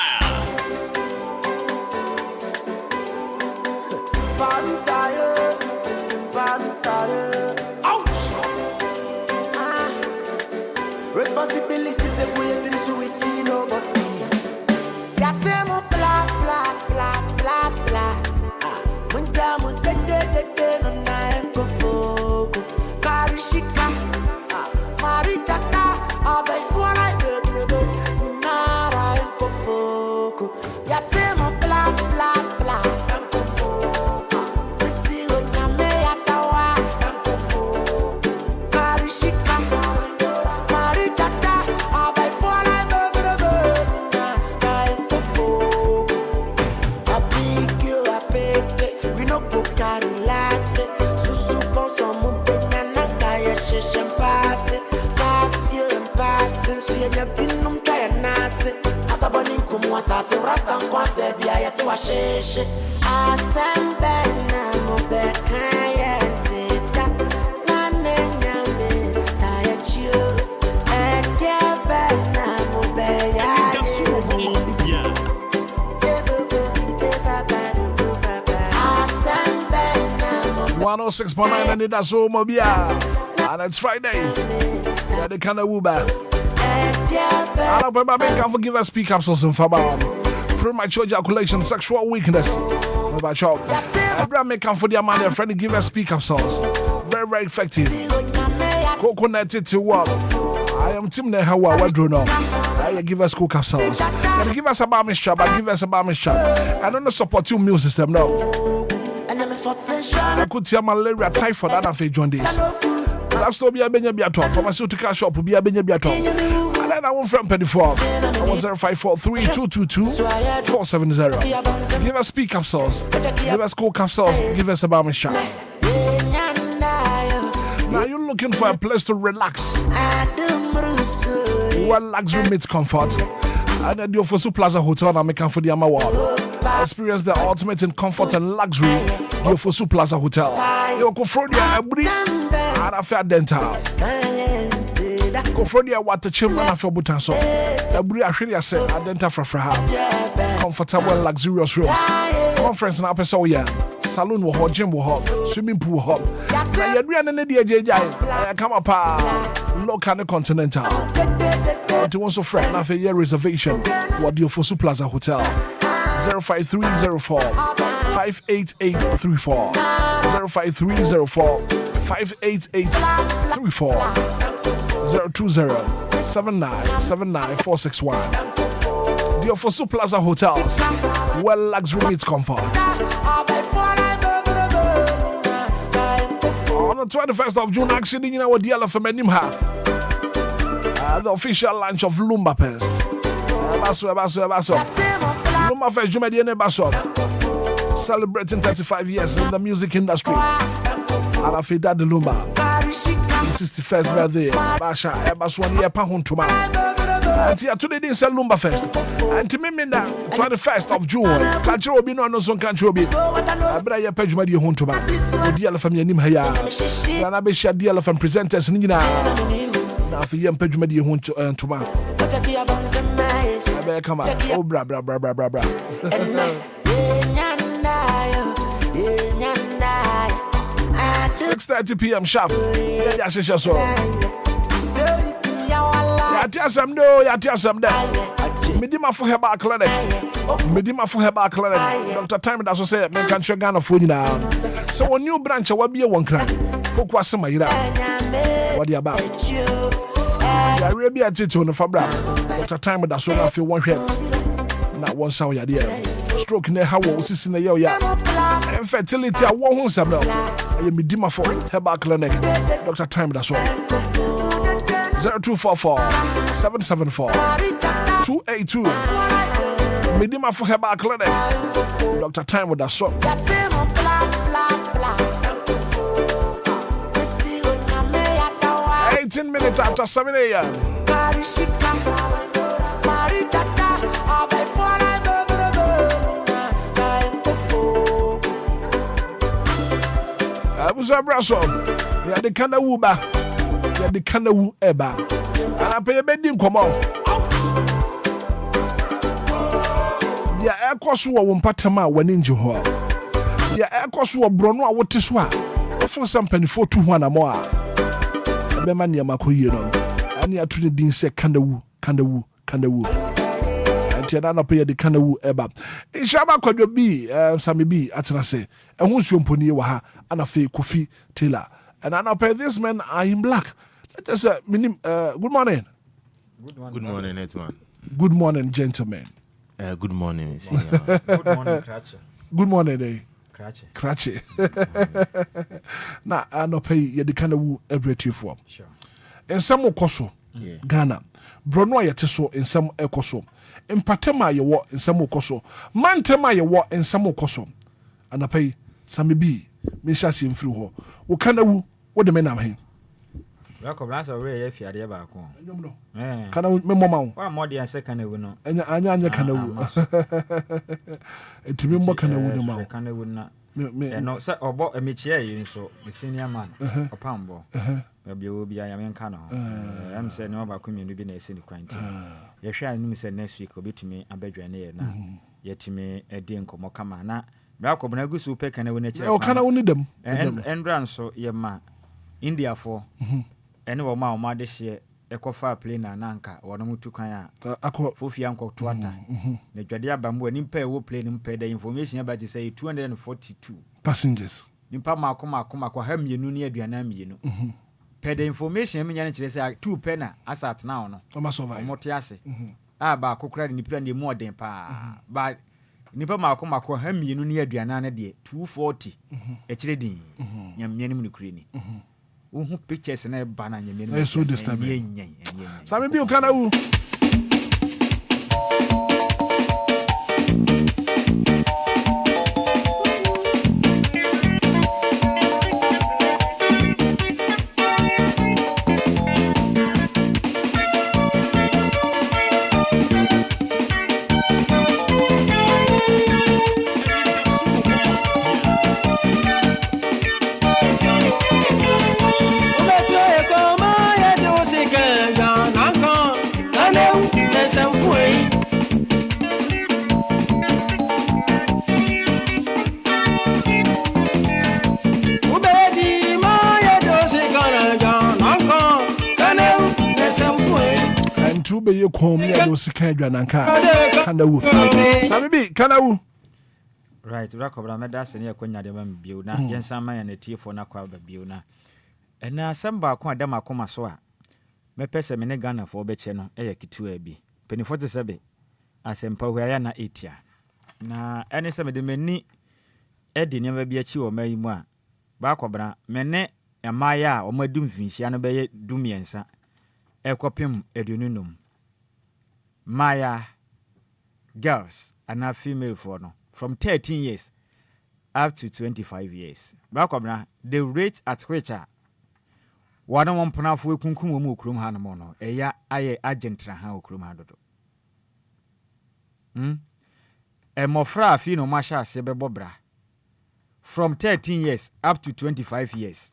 responsibilities that we have to so we see nobody. Yatemo blah blah blah blah blah. Munjamu de no na enko fogo. Karishika, marichaka, abai fuara de nara enko fogo. Yatemo blah blah blah enko fogo. Besigo nyame yatawa enko fogo. Karishika, marichaka, abai fuara de nara enko fogo. I beg we no go carry last. Susu ponso mu penya na kaya sheshem passe. Passe, so ya binum kaya nase. Asaboni kumu asase rasta kwase bia ya se wa sheshe. Asembe na mo be kaya tita. Na nenyame kaya chio. Ede be na mo be ya. Anidaso Wɔhɔ Obia. 106.9 Anidaso Wɔhɔ. And it's Friday. Yeah, the kind of Uber. I don't remember can forgive us speak up so some fabam. Premature ejaculation, sexual weakness. About chop. Abraham can for their man, their friend give us speak up sauce. Very, very effective. Coconut to what? I am Tim Nehawa, what do know? I give us cook up sauce. And give us a bar shop, and give us a bar shop. I don't support your meal system, no. I could tell malaria, typhoid, and I've joined this. Last time, I been a top pharmaceutical shop, be a been a top. And then I went from Penny 4. I was 0543222470. Give us speak up sauce. Give us cook up sauce. Give us a bar shop. Now you're looking for a place to relax. Where luxury meets comfort. And at the Ofosu Plaza Hotel, I'm making for the Amawa. Experience the ultimate in comfort and luxury. The Ofosu Plaza Hotel. You're Kofrodia Abri and a fair dental. Kofrodia water chamber and a fair butanso. Abri Ashiria said a dental for Fraha. Comfortable and luxurious rooms. Conference and episode, yeah. Saloon Wɔhɔ, gym Wɔhɔ, swimming pool Wɔhɔ. Na yɛdua ne deɛ gyegyae. Come up local and continental. To also friend na fe reservation. What the Ofosu Plaza Hotel. 05304 58834 05304 58834 020 7979461. The Ofosu Plaza Hotels, where luxury meets comfort. On the 21st of June, actually, you know what DLFM Nimha. The official launch of Lumba Fest. Lumba Fest, Jumediene Basso. Celebrating 35 years in the music industry. Alafida de Lumba. 61st birthday. Basha, Ebaswan, Yapahun Tuma. And here today, this is Lumba Fest. And to me, 21st of June, country will be no son country will be. Abraya Pejmadi Huntuma. DLFM Yanimhaya. Ranabesha DLFM presenters Nina. Now for young Pejmadi Huntuma. Come on. Oh, bra. 6:30 p.m. sharp. Yatiasam there. Medima for Heba Clinic. Dr. Time that's what say, men can't Ghana for you now. So a new branch will be a one crack. Pokwasama Ira. What you about? Arabia Tito on the Fabra. Dr. Time that's what I feel one head. Not one sound idea. Stroke near how was this in the yo ya. Infertility, I won't some now. I am Medima for Heba Clinic. Dr. Time that's what. 0244 774 282. Medima for Heba Clinic. Dr. Time with the soap. 18 minutes after 7 a.m. I was a brasso. Yeah, the kind of Uber. Yeah, the kind of Eba. And I pay a bedding come out. Yeah, air cost won't patama when in Johor. Yeah, air cost were Brono, what is what? For some penny for 200 more. Bemania Makoyino. ani atu ne din sɛ kandawu ɛnti ɛna anɔpɛ yɛde kandawu ɛba nhyɛma kwadwa bi same bi atena sɛ ɛho nsuo mponi wɔ ha ana afei Kofi Taylor ɛna anɔpɛ these men are in black. Let us good morning. Good morning, Hitman. Good morning, gentlemen. Good morning, senior. Good morning, Cratch. Good morning, Cratch. Na anɔpɛ yɛde kandawu ɛbrɛ for. Sure. Nsɛm wokɔ so Ghana brono a yɛte so nsɛm ɛkɔ so mpatem a yɛwɔ nsɛm wokɔ so mantem a yɛwɔ nsɛm wokɔ so anapa yi same bi menhyɛ aseɛ mfiri hɔ wo kanawu wode me nam he Jacob Lance already yɛ fiadeɛ baako kana me mɔma wo wa mɔde ansɛ kanawu no anya kanawu etimi mmɔ kanawu no ma wo kanawu na no sɛ ɔbɔ amikyia yi nso me senior man ɔpambɔ bia Obia ya menka no am sɛ ne ɔba komenu bi na ɛsɛ ne kwanti yɛhwɛ anum sɛ next week obetumi abadwane yɛ na yɛtumi edi nkɔmɔ kama na Jacob na gu so pɛ kanawu na kyerɛ kanawu ne dem ɛndra nso yɛ ma India for ɛne wɔ ma ɔma de hye ɛkɔfa plane na nanka wɔn mu tu kan a fofia nkɔ tuata na dwade aba mu ani pɛ ɛwɔ plane mpɛ da information about to say 242 passengers nimpa makɔ ha mienu ne aduana mienu pɛ da information me nya ne kyerɛ sɛ two pɛ na asat now no ɔmo te ase a ba akokra ne nipra ne mu ɔden pa ba nipa makɔ ha mienu ne aduana ne de 240 ɛkyerɛ din nyamnya nim ne kure ni who pictures na bana nyame so disturbing same bi o kana wu be ye kom ya do sika adwananka kanawu sabe kanawu right rakobra meda se ne yakonya de mam bio na yensan man ya netiefo na kwa ba bio na ena asamba ko adam akoma so a mepese me ne Ghana fo be che no e yakitu abi penifo te sebe asempa hu ya na etia na ene se me de mani e de ne bi achi wo mai mu a ba kobra me ne emaya o madum finhia no be ye dumiensa ekopim edununum Maya girls and a female for no from 13 years up to 25 years. Bakobna the rate at which one on pona for kunkum mu krum ha no no eya aye agentra ha okrum ha dodo. E mofra afi no masha se bebo bra from 13 years up to 25 years.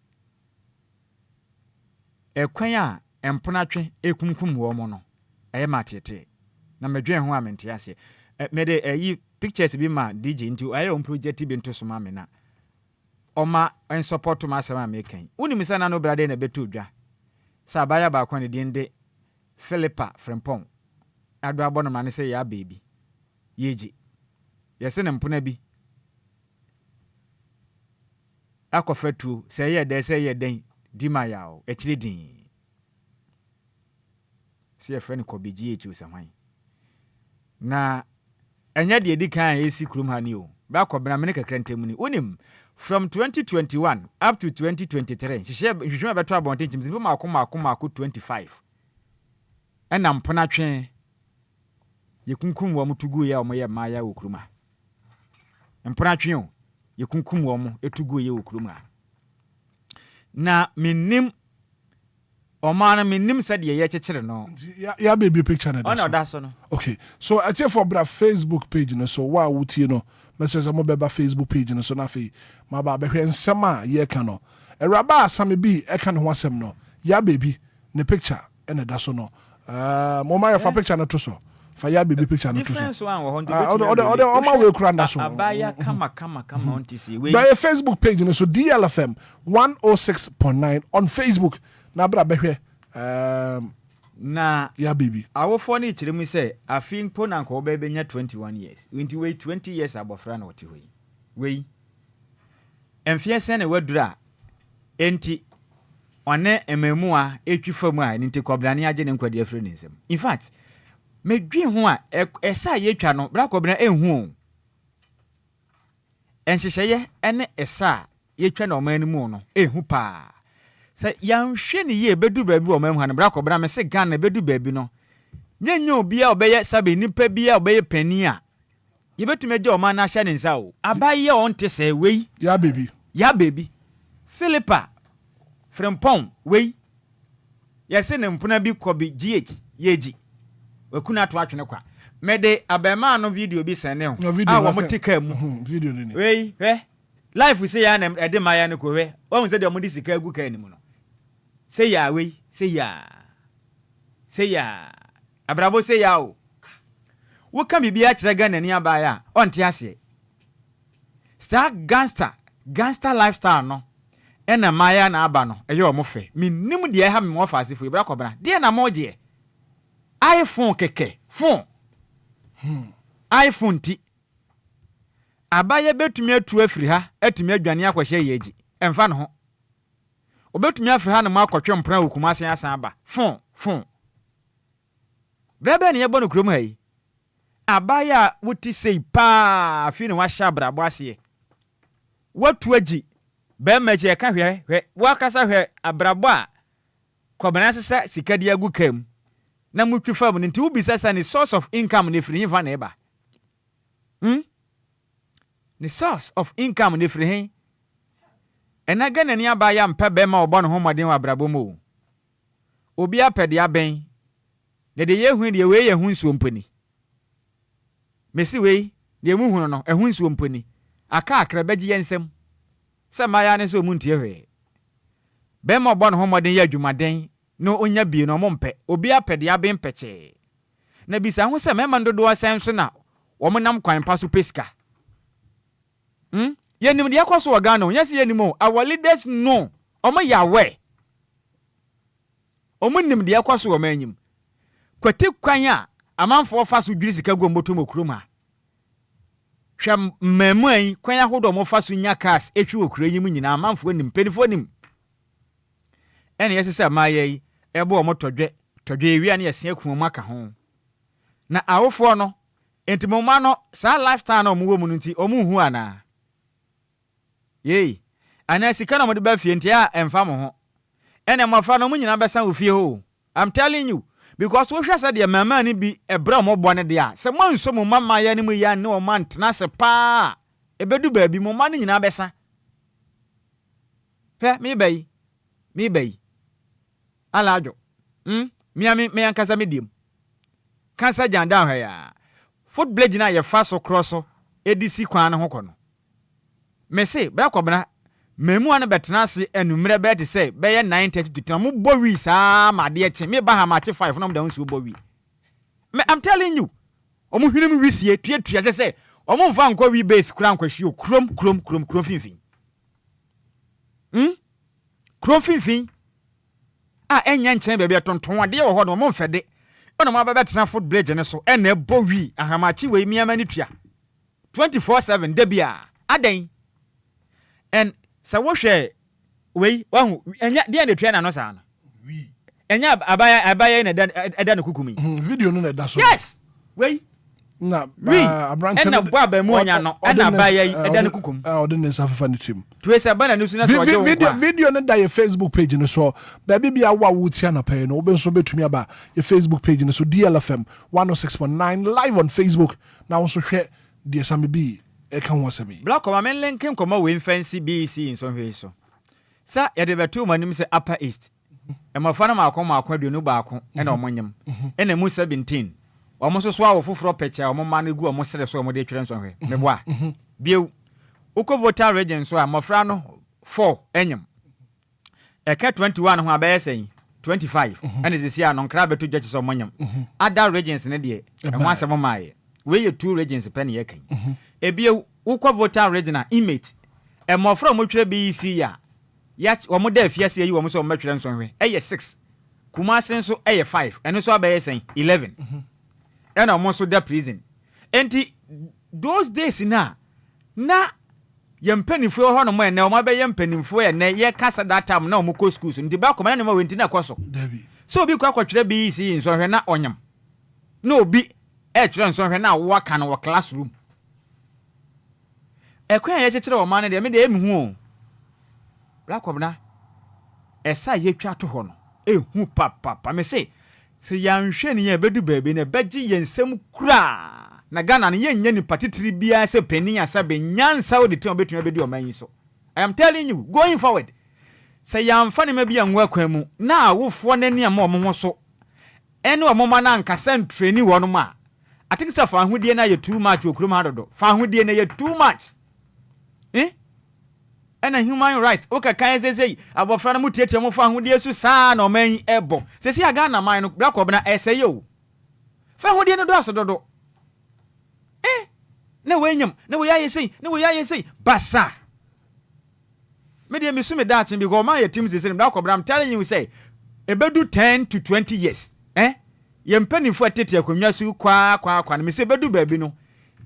E kwan a empona twe ekunkum wo mo no eye matete na medwen ho amente ase mede yi pictures bi ma DJ into aye on project bi nto so ma me na oma en support ma asema mekan woni mi sana no brade na beto dwa sa baya ba kwa ne dinde Philippa Frempong ado abono ma ne se ya baby yeji yese ne mpona bi akofatu se ye de se ye den dima yawo ekire din se friend ko bigi echi usamwan na enya de edi kan esi krum ha ni o ba ko bena me kakra ntemu ni onim from 2021 up to 2023 hwehwe beto abonten chimzi bi mako 25 ena mpona twen yekunkum wo mutugu ya o ye maya wo kruma mpona twen o yekunkum wo mu etugu ye wo kruma na minim Omana minim said ye chechere no. Ya baby picture na. Oh no, that's no. Okay. So I tell for bra Facebook page no so wa wutie no. Message mo beba Facebook page no so na fe ma ba be hwe nsema ye ka no. Eraba asame bi e ka no ho asem no. Ya baby ne picture e na da so no. Mo ma ya fa picture na to so. Fa ya baby picture na to so. Difference one wo ode o ma we kura nda so. Abaya kama on TC. By Facebook page no so DLFM 106.9 on Facebook. Na bra behwe na ya baby awofo ne kyerɛ mu sɛ afin po na nko ba benya 21 years nti wei 20 years abofra na wote hoi wei emfie sɛ ne wadura enti one ememu a etwi famu a nti kobrane agye ne nkwade afre ne nsem in fact medwi ho a esa yetwa no bra kobra enhu enhyehyeye ene esa yetwa na oman mu no ehu pa sɛ yanhwe ne ye bedu baabi o man hu na bra kobra me se Ghana bedu baabi no nyenye obia obeye sabe nipa bia obeye pani a yebetumi agye oman na hye ne nsa o abaye onte sɛ wei ya baby Philippa Frempong wei yɛse ne mpona bi kɔbi GH yeji wakuna to atwene kwa mede abema no video bi sene ho wo motika mu video ni wei life say ya na ede maya ne ko we wo se de mo di sika agu ka ni mu no say ya wei say ya abrabo say ya o wo ka bibia kyerɛ Ghana ni abaya onte ase star gangster lifestyle no ena maya na aba no ɛyɛ o mo fɛ minnim de ha me mo fa asefo ibra kɔbra de na mo gye iPhone keke phone iPhone ti abaye betumi atu afiri ha atumi adwane akwahye yeji emfa no ho obetumi afiri ha na makɔtwe mpran okuma asen asan aba phone brebe ne yebo no krom ha yi abaye a wuti sei pa afi ne wa hya brabo ase watu agi be mache ka hwe wakasa hwe abrabo a kɔbana sesa sika dia agu kam na mutwi fam nti ubisa sa ne source of income ne firi hinfa na eba the source of income ne firi hin ena Ghana ni aba ya mpa be ma obo no homoden wa brabo mo obi apede aben de yehu de we yehu nsuo mpani mesi we de mu hunu no ehu nsuo mpani aka akra bagi yensem se maya ne so muntie hwe be ma obo no homoden ya adwumaden no onya bi no mompe obi apede aben peche na bisa ho se mema ndodo asan so na wo monam kwan pa so pesika yenim de yakoso wa Ghana onya se yenim our leaders no omo yawe omo nim de yakoso wa manyim kwati kwan a amanfo fa so dwiri sika gomboto mokuroma hwa mamu an kwan ahodo mo fa so nya cars etwi okura yim nyina amanfo nim penifo nim ene yesesa maye ebo omo todwe ewia na yese akuom aka ho na awofo no entimoma no sa lifestyle no mo wo mu nti omo hu ana yei ana sika na mo de ba fie ntia emfa mo ho ene mo fa no mo nyina besa wo fie ho I'm telling you because wo hwa se de mama ni bi ebra mo bone de a se mo nso mo mama ya ni mu ya ne o man tena se pa ebedu ba bi mo ma ni nyina besa he mi bai alajo me ankasa medium kansa janda hwa ya foot blade na ye fa so cross edisi kwan ne ho kono me say bra kwabna memu an betena ase enumre be de say be ye 9:30 to 10 mo bowi sa ma de eche me ba ha ma che 5 no mo da nsu bowi me I'm telling you omo hwene mu wisie tuatua say omo mfa nkwa wi base kura nkwahie krom finfin krom finfin a enya nchen be be tonton ade wo ho no mo mfede ono ma ba betena foot bridge ne so ena bowi ahamachi we miama ni tua 24/7 debia adan and so wo hwe we wahu enya de na tua na no sa no enya abaya na eda na kukumi video no na da so yes we na abranche na bo abamu onya no na abaya eda na kukum ode ne safafa ni tim to esa bana no suna so video no da your Facebook page no so baby bia wa wutia na pay no obenso betumi aba your Facebook page no so DLFM 106.9 live on Facebook na won so hwe de same bi e kan wo same block ma men linkin koma we fancy BC in so hwe so sa ya de betu manim se upper east e ma fa na ma akwa aduonu baako e na omonyem e na mu 17 omo so so awo foforo pecha omo ma na gu omo sere so omo de twere so hwe me boa biew uko voter region so amofra no 4 enyem eka 21 ho abaye sen 25 and is here no nkra beto judge so omonyem other regions ne de e ho asem maaye we ye 2 regions pen ye kan ebiew uko voter region imate e mofra mo twere BC ya omo da afiase yi omo so omo twere so hwe eye 6 Kumasi nso 5 ɛno nso abɛyɛ sɛn 11 ɛna ɔmo nso da prison enti those days na yɛmpanimfoɔ hɔ no mo ɛnɛ ɔmo abɛyɛ mpanimfoɔ ɛnɛ yɛkasa that time na ɔmo kɔ schools nti ba kɔma na ma wenti na kɔ so obi kɔ akɔtwerɛ bi si nsɔhwɛ na ɔnyam na obi ɛtwerɛ nsɔhwɛ na wɔka no wɔ classroom ɛkwan yɛ kyekyere wɔ ma no deɛ me deɛ emu ho black obna ɛsa yɛtwa to hɔ no ehu papa me se yɛanhwɛ ne yɛ bɛdu baabi na bɛgye yɛn nsɛm kura na Ghana no yɛnyɛ nipa titiri biara sɛ panin asa benyansa wo de tem obetumi bɛdi ɔman yi so I am telling you going forward sɛ yɛamfa ne ma bi anwa kwan mu na awofoɔ n'ani ama ɔmo ho so ɛne ɔmo ma na ankasa ntreni wɔ no ma I think sɛ fa ahodie na yɛ too much okurom ha dodo fa ahodie na yɛ too much ɛna human right oka kan sɛ abɔfra no mu tietie mo fa ahodie so saa na ɔman yi ɛbɔ sɛ si aga na man no black obna ɛsɛ yɛ o fa ahodie no do aso dodo na wenyam na we yɛ sei basa me dey me su me daach bi go man yɛ team sɛ black obna I'm telling you say ebedu 10 to 20 years yɛ mpanimfo atete akonwa su kwa no me sɛ bedu baabi no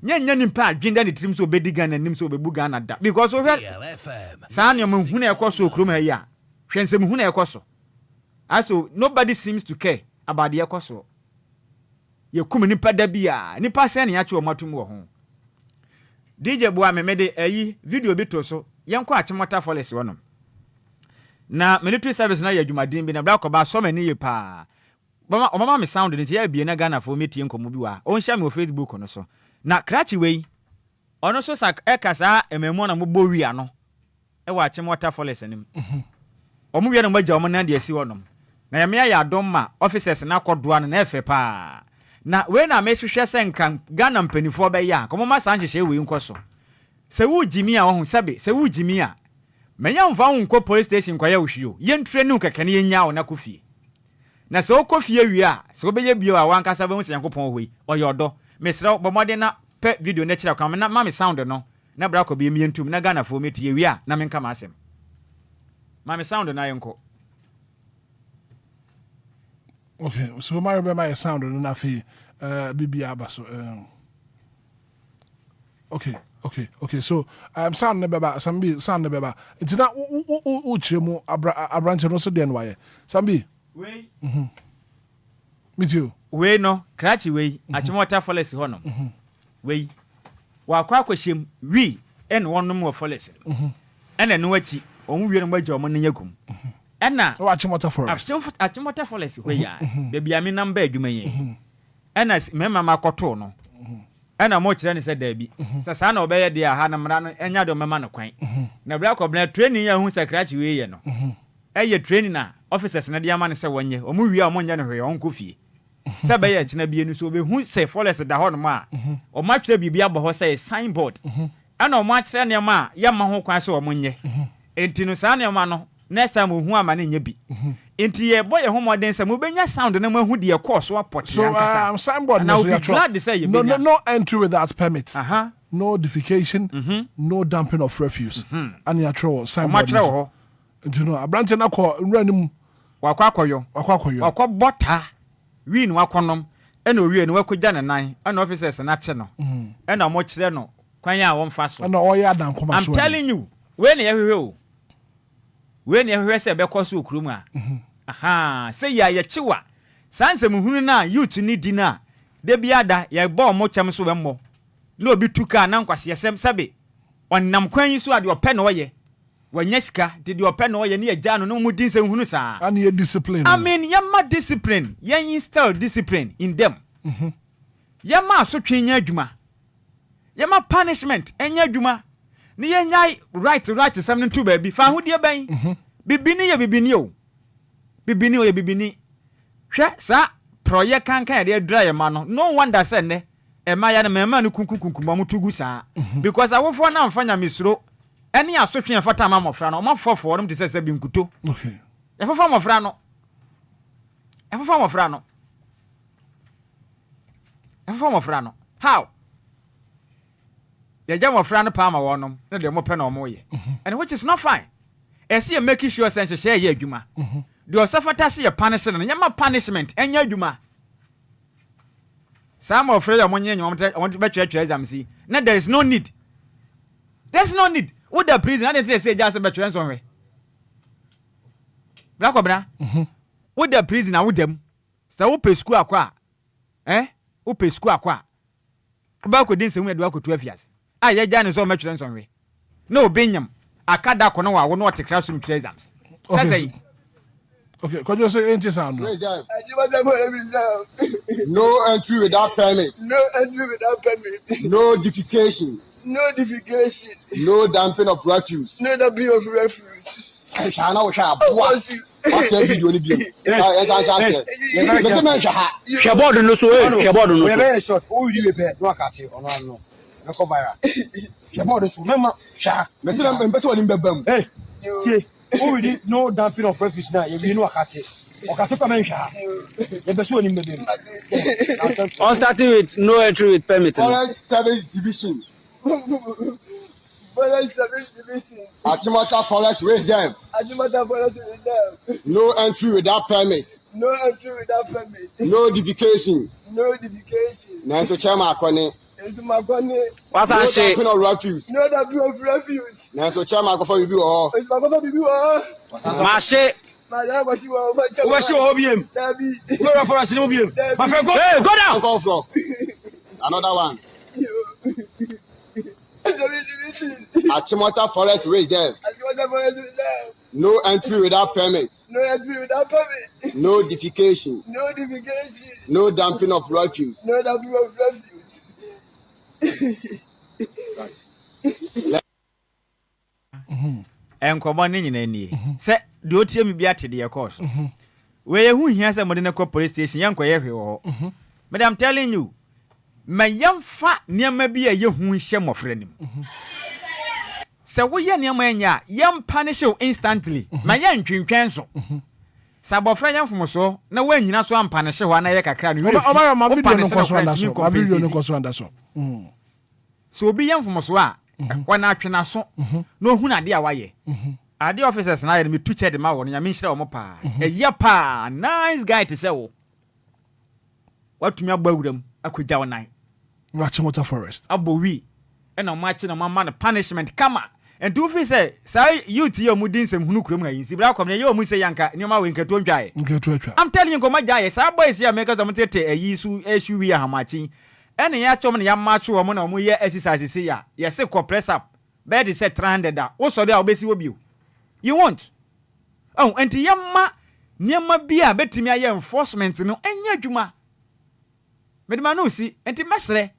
nya nimpa adwenda ne tirim so obedi Ghana nim so obebu Ghana da because we DLFM saa ne mo hu na ɛkɔ so okrom ha yi a hwɛ nsɛm hu na ɛkɔ so also nobody seems to care about the ɛkɔ so yɛ kum nipa da bia nipa sɛ ne yache omatum wɔ ho DJ boa me de ayi video bi to so yɛnkɔ achimota forest wɔ no na military service na yɛ adwumadin bi na black oba so mani yɛ pa mama me sound ne tie bia na Ghana fo metie nkomo bi wa on share me on Facebook no so na krachi wei ono so sak ekasa ememu na mbo wi ano e wa achim water forest anim omu wi na magya omo na de asi wonom na yeme ya adom ma officers na kodoa no na efe pa na we na mehwehwe senkan Ghana mpanifo be ya komo ma san hyehye wei nkoso se wu jimi a wo hu sabe se wu jimi a menya mfa wo nko police station kwa ya wohwio ye ntre nu kakane ye nya wo na kofie na se okofie wi a se obeye bio a wankasa be hu se yankopon hoi oyodo mesra bomode na pe video na kira kwa na mami sound no na bra ko bi mi entum na Ghana fo metie wi a na menka ma asem mami sound na yenko okay so my sound no na fi bibi abaso okay so sound ne beba sambi sound ne beba itina u chiremu abranche no so den waye sambi we meet you we no krachi we achimota forest ho no we wa kwa kwahiem wi en wonnom wo forest ena no achi on wi no magya omo ne yagum ena wa achimota forest we ya baby ami number adwuma yen ena mema makoto no ena mo kire ne se da bi sa na obeye de ha na mra no enya de mema no kwan na bra ko bna training ya hu sakrachi we ye no eye training na officers na de ama ne se wonye omo wi a omo nya ne hwe on kofie sebe ya china bie nu so be hu say forest da ho no ma o ma twere bibia bo ho say signboard ana o ma kyere ne ma ya ma ho kwan se o monye enti no sa ne ma no next time hu ama ne nya bi enti ye boy ho modern se mo benya sound na mo hu de e course wa pot so signboard no so ya no entry without permit no defecation no dumping of refuse and ya throw signboard ho enti no abrante na ko nranim wakwa akwa bota wi no akonom ena owie no wakogya ne nan ena officers na che no ena mo kire no kwan ya won fa so ena oya dan koma so I'm telling you we na yehwehwe se be koso okurum a se ya yechiwa sanse muhunu na youth ni di na de biada ye bo mo chem so be mo na obi tuka na nkwase yesem sabe onnam kwan yi so ade ope na oye wanya sika de ope na oye ne agya no mu din se hunu saa and ye discipline I mean yama discipline yen install discipline in them yama so twenya adwuma yama punishment enya adwuma ne yenyai right something to baby fa hodie ban bibini ye bibini o bibini hwe sa proye kankan de dry ma no wonder say ne e ma ya ne mema no kunkunkunkum am tugu saa because awofo na amfanya misro ene asotwe afata ma mofra no ma fofo no te sese bi nkuto okay e fofo mofra no how ya jam mofra no pa ma wonom na de mo pe na omo ye and which is not fine e see make sure sense share ye adwuma the osafata see a punishment and yama punishment enya adwuma some of friends want to bet your exam see now there's no need with the prison I didn't say just about transfer black obra with the prison and with them so who pay school akwa who pay school akwa ba ko din se mu do ko 12 years ya jane so match transfer no benyam akada ko no wa wo no te classroom exams say okay, could you say anything sound? No entry without permit. No entry without permit. No defecation. No defecation. No dumping of refuse. No dumping of refuse. I shall not have what video ni bi. Keyboard no so keyboard no so. We very short. O you repair no akati ono ano. Na ko viral. Keyboard so mema sha. Me se woni mbebam. Hey. Already no dumping of refuse now. You know akati. Okati kwa mensha. You be so ni mbebam. On starting with no entry with permit. Forest Service Division. Forest Service Division. Achimota Forest Reserve. Achimota Forest Reserve. No entry without permit. No entry without permit. No defecation. No defecation. Na so chama akoni. What's that shit? No refuse. No dumping of refuse. Na so chama akofo bibi wo. My shit. My Washi wo biem. No forest no biem. My friend go. Hey, go down. Go from. Another one. Achimota Forest Reserve. No entry without permit. No entry without permit. No defecation. No defecation. No dumping of refuse. No dumping of refuse. Enkomo ni nyina ni se de otie mi bia tede ye course we ye hu hia se mo de ne ko police station yanko ye hwe wo madam telling you ma yamfa niam bia ye hu hye mofre nim se wo ye niam anya yam punish you instantly ma ye ntwentwen so sabofra yamfom so na wa nyina so ampanish ho na ye kakra no ma video no koso andaso so obi yamfom so a wana atwena so no hu na de a waye ade officers na ye me tu ched ma wo no nyame nhira wo pa eya pa nice guy to say wo watumi agbawuram akogya wonan Achimota Forest abowi ena machi na mama na punishment kama and do fi say youth ye mu din sem hunu kurom ha yin sibra kom ne ye mu say yanka ne ma we nketo ntwae I'm telling you koma jaye sa boys ya make us tete ayi su eshu wi ha machi ene ya chom ne ya machi wo mo na mo ye exercise say ya ye say compress up bed say 300 da wo so dia obesi wo bio you want oh enti yamma niam bia betimi aye enforcement no enya adwuma medima no si enti mesre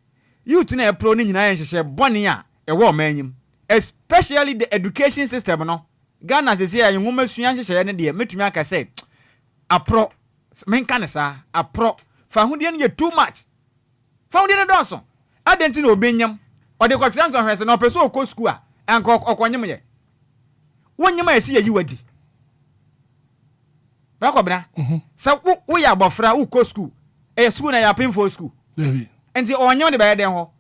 youth na e pro ni nyina ye hyehyɛ bɔne a ɛwɔ manyim especially the education system no Ghana se say ayi nwoma sua hyehyɛ ne de metumi aka say apro menka ne sa apro fa hodie no ye too much fa hodie no dɔso adenti na obenyam ɔde kɔtran so hwese na ɔpɛ so okɔ school a anka ɔkɔnyem ye wonyem a esi ye yiwadi ba kɔbra sa wo ya abɔfra wo kɔ school school na ya painful school enti ɔnyem de ba yɛden ho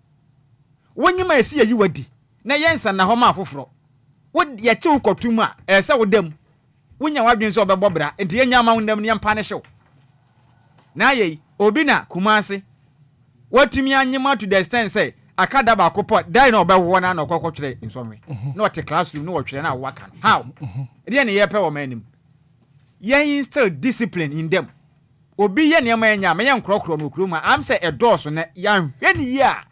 wonyem a esi ye yiwadi na yensa na ho ma afoforo wo ye che wo kɔtum a ɛsɛ wo dam wonya wadwen so obɛbɔ bra enti yenya ma wo ndam ne yampa ne hyew na yei obi na kumase watumi anyema to the extent say akada ba kopɔ dai na obɛwo na ɔkɔkɔtwere nsɔnwe na ɔte classroom na ɔtwere na waka how ede ne yɛpɛ wo manim yen still discipline in them obi ye ne ma enya me yen krɔkrɔ no kurom am say ɛdɔɔso na yan hwɛ ne yi a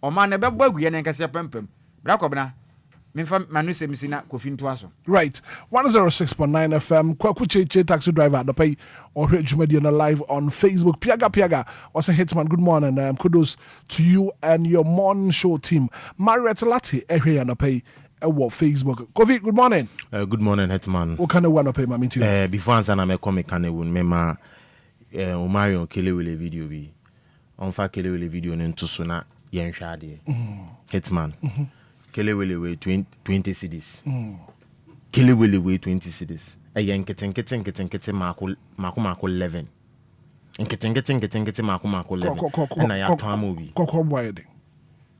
ɔma ne bɛbɔ aguye ne nkase pempem bra kɔbna manu semisina kofi ntoaso right 106.9 FM kwaku cheche taxi driver the pay or jumadi on live on Facebook piaga also Hitman good morning kudos to you and your morning show team Marriott Latte ehwe on the pay Facebook Kofi good morning good morning Hitman what kind of one pay mami to before answer na me come kan e won me ma Omarion kelewele video bi on fa kelewele video no ntoso na yen hwa ade Hitman Kelewele way 20 cities. Kelewele way 20 cities. Ayen keten mako 11. Nketen mako 11. Na ya pamo bi. Kokko boyden.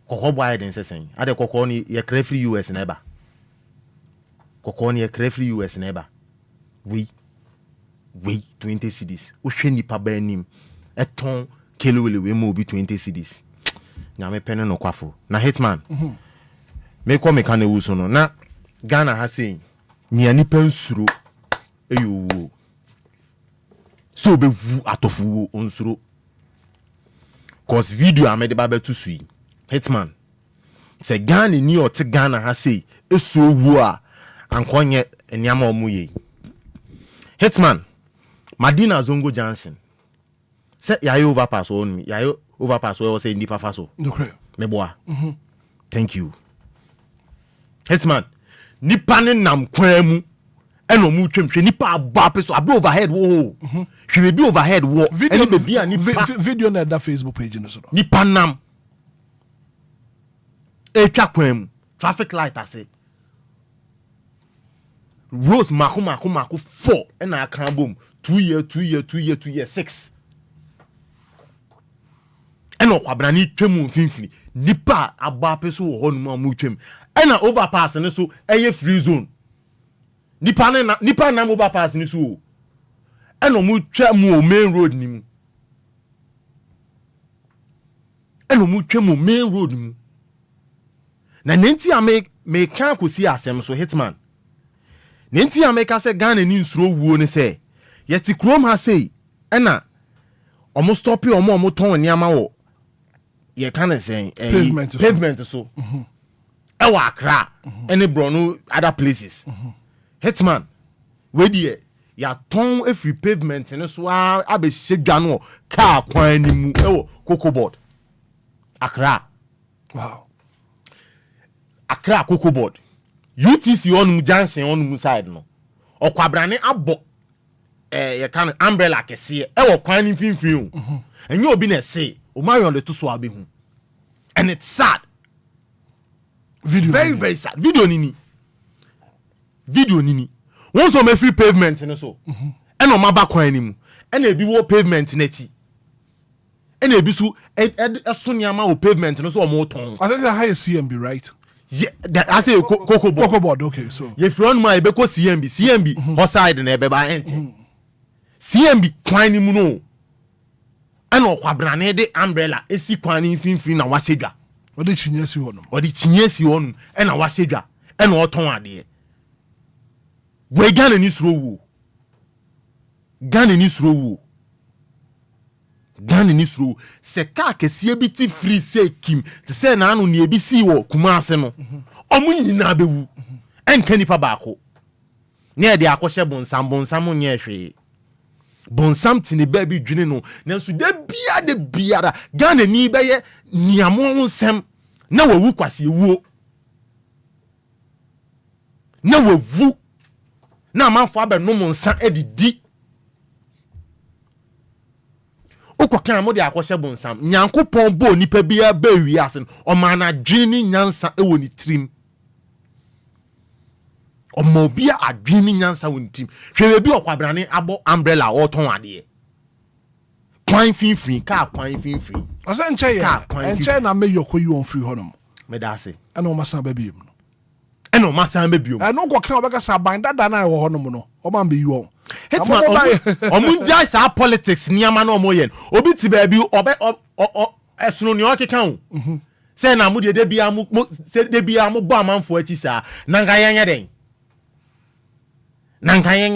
Kokko boyden sesen. Ade kokko ni ye kra free US neba. Kokko ni ye kra free US neba. Oui. we 20 cedis wo hwe nipa ba anim eton kelewele we mo bi 20 cedis nyame pene no kwafo na Hitman me ko me kan ewu so no na Ghana ha sei nia nipa nsuro eyo so be vu atofu onsuro cause video amede ba betu sui Hitman se Ghana ni o te Ghana ha sei eso wu a ankonye eniama omuye Hitman Madina Zongo Junction se yayo overpass on yayo overpass we say nipa faso okay meboa thank you Hitman nipa ne nam kwan mu eno mu twemhwe nipa aba peso abe overhead wo hwe be overhead wo ene be bia nipa video na that Facebook page no so nipa nam etwa kwan mu traffic light ase Rose mako 4 ena aka bom 2 year 6 eno kwabrani twemu mfimfini nipa aba peso wo ho no mu twem ena overpass ne so eye free zone nipa na overpass ne so eno mu twemu main road ni mu eno mu twemu main road mu na nenti me kan kosi asem so Hitman nenti ameka se Ghana ni nsuro wuo ne se yeti krom ha sei ena omo stopi omo ton niama wo ye kan say pavement so e wa Accra any Borno other places Hitman we die ya ton every pavement ne so abe hedwa no car kwan ni mu e wo cocoa board Accra wow Accra cocoa board UTC on junction on side no okwabrane abo ye kan umbrella kese e wo kwan ni finfin o enye obi na say o Marion le to so abehu and it's sad video very sad video nini won so me free pavement no so e no maba kwan ni mu e na ebi wo pavement na chi e na ebi so so niama wo pavement no so o mo ton I think the highest CMB right. Yeah, I say cocoa board. Okay, so you front my beko CMB hoside na ebe ba ente CMB kwan ni mu no ana okwabrane de umbrella esi kwan ni finfin na wahedwa odi chinyesi honum ana wahedwa ana oton ade we Ghana ni suro se ka kese bi ti free say kim te say na anu ne ebi si wo Kumase no omu nyina bewu enka nipa baako ne de akɔhye bonsam nye hwe bonsam tini baby dwene no nanso de biara Ghana ni beye niamo nsem na wawu kwase ewuo na wawu na amanfo abenom nsa edidi okokan mo de akɔhye bonsam nyankopɔn bo nipa bia ba wiase o ma na dwene nyansa ewo ni trim o mo bia adwene nyansa wo ni trim hwe bi okwabrane abo umbrella o ton ade kwan finfin asa nche na me yoko you on free honum me da ase eno masan ba biom eno kokan obeka sa ban dada na wo honum no o man be you on Hitman omunja sa politics niama na omoyen obi ti ba bi esuno ni okeka o say na mu de bia mu bo amanfo achi sa nanka yenye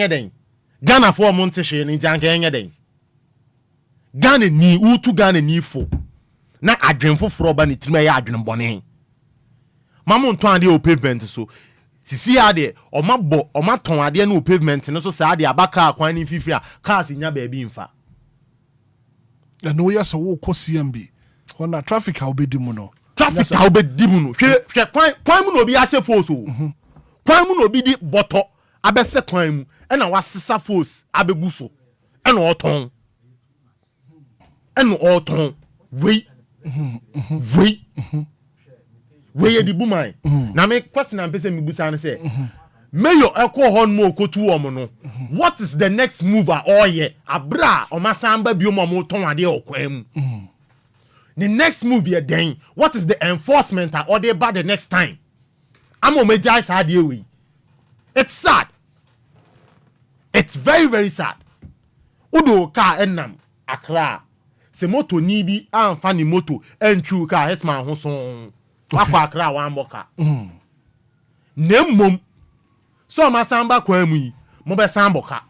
den Ghana fo mo ntehwe ni janka yenye den Ghana ni fo na adwenfo foro ba ni tirima ya adwen bone mamu nto ade o pavement so sisi ade oma ton ade na o pavement no so sa ade abaka kwan ni fifi a cars nya ba bi mfa no yes wo ko CMB na traffic how be dimu no hwe kwan mu no bi ase force o kwan mu no bi di boto abese kwan mu e na wasesa force abegu so e na oton we di bumai na me question am pese me busa na say mayor alcohol mo kotu omo no what is the next move or ye abra o masamba bi mo ton ade okwan mu the next move ye den what is the enforcement or they by the next time amo mejai sa ade we it's sad, it's very very sad Udo car enam Accra. Se moto ni bi amfa ni moto entru car Hitman ho son. Akwa Accra wan boka. Nemmom. So ma samba kwa mu yi, mo be samboka.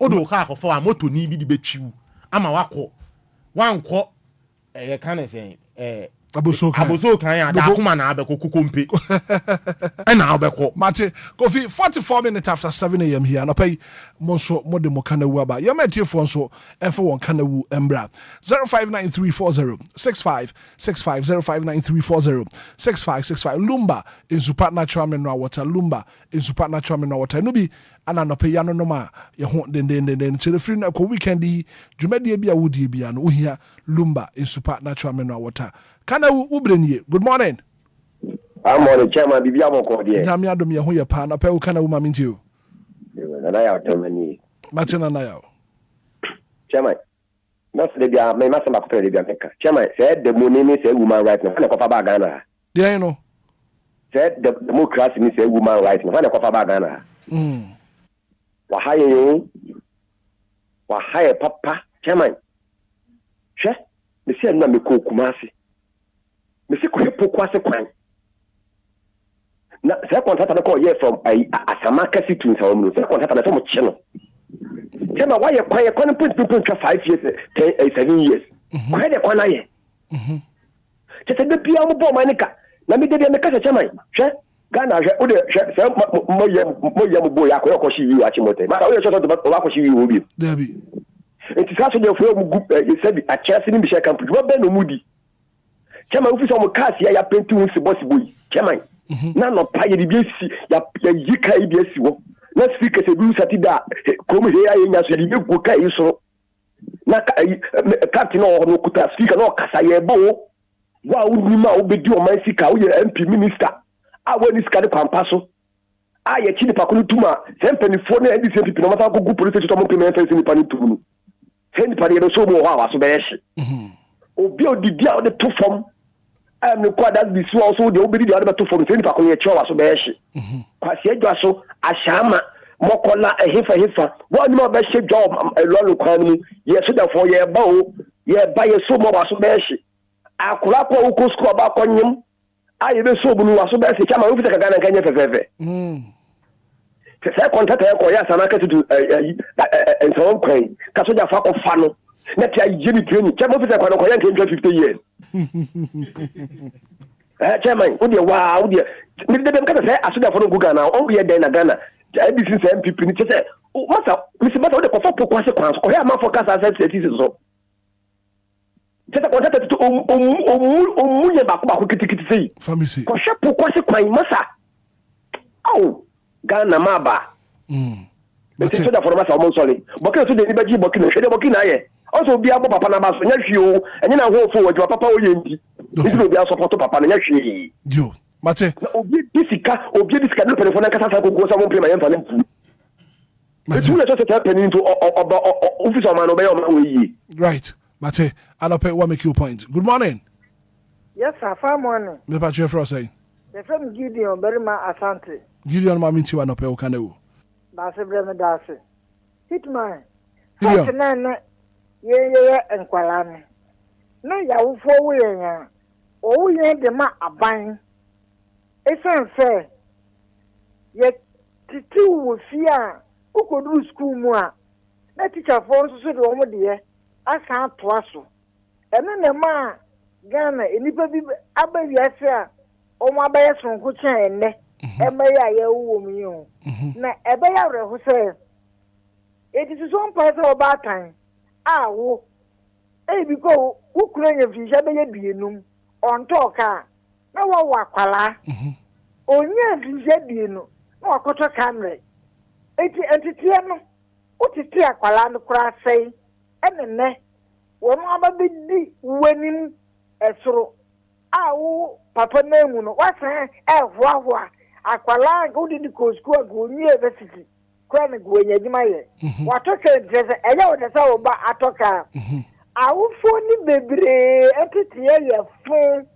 Udo car ko for moto ni bi di betwiu. Ama wakọ. Wankọ can say Aboso kan ya da kuma na abeko kukompe. Na abeko. Mate, Kofi 44 minutes after 7 a.m. here. No pay monso mo de mo kanawu aba. Your mate phone so and for one kanawu embra. 0593406565 0593406565 Lumba in super natural mineral water. Lumba in super natural mineral water. No be ana no pay no ma ye ho den chele free na ko weekend yi dwumade bia wodi bia no ohia Lumba in super natural mineral water. Kanawu ubrenie. Good morning. I'm on the chairman, Bibia Moko, dear. Namia do me a hoya pan, a pel can a woman into you. And I have told me, Martin and I. Chairman, not the Bia, my master of Pedia. Chairman said the moon is a woman right now, and a Copa Ghana. Yeah, you know. Said the more class is a woman right now, and a Copa Ghana. Wahaya Papa, Chairman. Che, the same number Kumasi. Mr. Kukwase Kwan. Na se contract na call here from Asamaka City in Saomu. Se contract na from Chino. Tell me why you quiet kon put 5 years 7 years. Why the kwana ye? Just the pia mo bo manika. Na me dey make ka chama. Hwe Ghana hwe o de se mo bo ya ko shi wi achimote. Ma o ye so to ba ko shi wi obi. Dabi. It is also the for mu group you said a Chelsea ni bi share camp. Wo be no mudi. Chama ufisa mo cast ya penti un si boss boy. Chama na no pa ye bi si ya yika bi asi wo na speaker se bi sati da komu he ya nya so bi go kai so na captain no kuta speaker no kasa ye bo wa unima obedi o man sika wo ye MP minister a woni sika de kwampa so a ye chi de pakunu tuma se mpanifo na edi se pipi no mata go police to mo peme fence ni pani tumu se ni pani ye so mo ho awa so be ye obi odidi a o de to form I'm the quad that this also the obedi the other to from send for your chowa so be she. Kwasi adwa so ashama mokola ehefa one more be she job a lolu kwan mu ye so da for ye ba o ye ba ye so mo so be she. Akura ko uko school ba konyim aye be so bunu wa so be she chama ofi ka Ghana kanye fefefe. Se contact e ko ya sana ka tu en so kwan ka so ja fa ko fa no net ya jeni training chama ofi ka ko ya 50 years. Chairman, Udia, wow, Udia. If they don't say, I should have followed Ghana, all we are there in Ghana. This is MPP. Say, Master, Mr. Master, the Kofa consequence, or have my focus as it is so. Just a contact to Omuya Baku Kitty. Family. Kosha consequence, Massa. Oh, Ghana Maba. But it's for Master Monsoli. Bokin to the Liberty Bokin, Shady Bokina. Also be able papa na baso nyahwe and na ho fo wadwa papa oyenti nti be support papa na nyahwe yo mate obi disika no telefone na kasa ko go sa mo prema yemfa na mfu mate you just tell penny into officer man obey o man we right mate alope what make you point. Good morning. Yes sir, fine morning. Me pa chef say the from Gideon Berima Asante Gideon ma minti wa no pe o kanewu ba se bre me da se Hitman Gideon ye Enquires na ya wo fo wo yan o wo yan de ma aban esan se ye titi wo fia ukodu school mu a na teacher for so de wo mo de asa to aso ene na ma Ghana enipa bi abawiase a o mo abaye sonko chen enne emaya ye wo mi yo na ebeya reho se it is so person about time awo biko ukunye fisha be bienum on talk na wo wakwala onye fisha bienu na wakoto camera entity no utiti akwala no kura sei enene wo no ababedi wanim esoro awo papa na emu no wasan ehwoahwa akwala go di ko school go onye university kwana go nya jima ye watoka dress eya wo desa wo ba atoka awufo ni bebre entity ye fun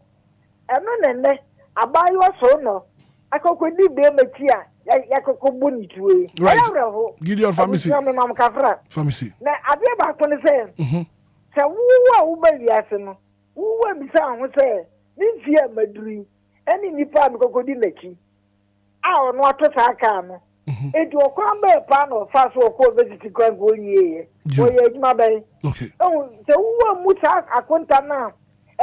eno nene abayo so no akokodi be mati a ya kokko boni tuwe right Gideon pharmacy pharmacy na ade ba ko ne say se wo ba wiase no wo mi sa ho say ni fie maduri eni nipa mi kokodi nachi a ono atota aka no edi okwa ba pa no fa so ko visit kwa go nyeye o ye adwuma bai okay se wo mu ta akonta na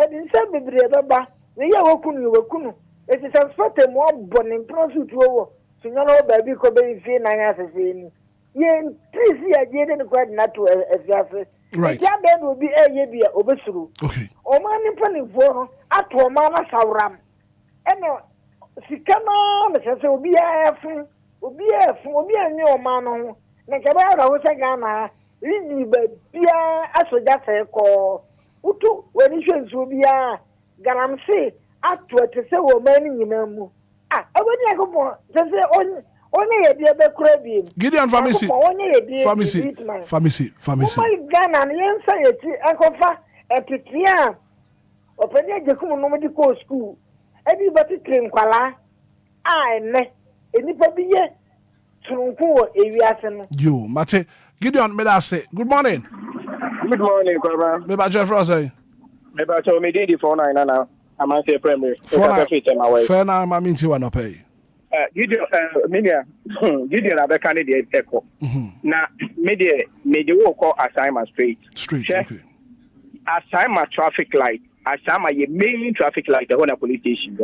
edi nse bebre beba ne ye wakunu eti se sport mo bonin prosut wo sinyono baby ko be fi na ya se ni ye trisi ya je de ko na to efiase right ya be no bi eye bia obesuru okay o ma ni pani vo ato o ma na sawram eno sikama me se obi afu obi anyi o ma no na ke ba ra ho se Ghana ni ba bia asoja se ko utu weni hwensu bia garamse ato te se wo ma ni nyina mu aboni akopo se onye ye bia be kura bi Gideon pharmacy pharmacy my Ghana ni ensa yeti akofa epitia openya jekum no medical school ebi bati train kwala ene enipa bi ye tunku wo ewiase no yo mate Gideon me da say good morning Kwaba me ba Jeff say me ba cho me di 49 na I'm at the primary. Fair now, my minty one pay. Gideon, Gideon, I candidate echo. Now, media will call assignment straight. Okay. Assignment traffic light. Assignment your main traffic light. The whole police station.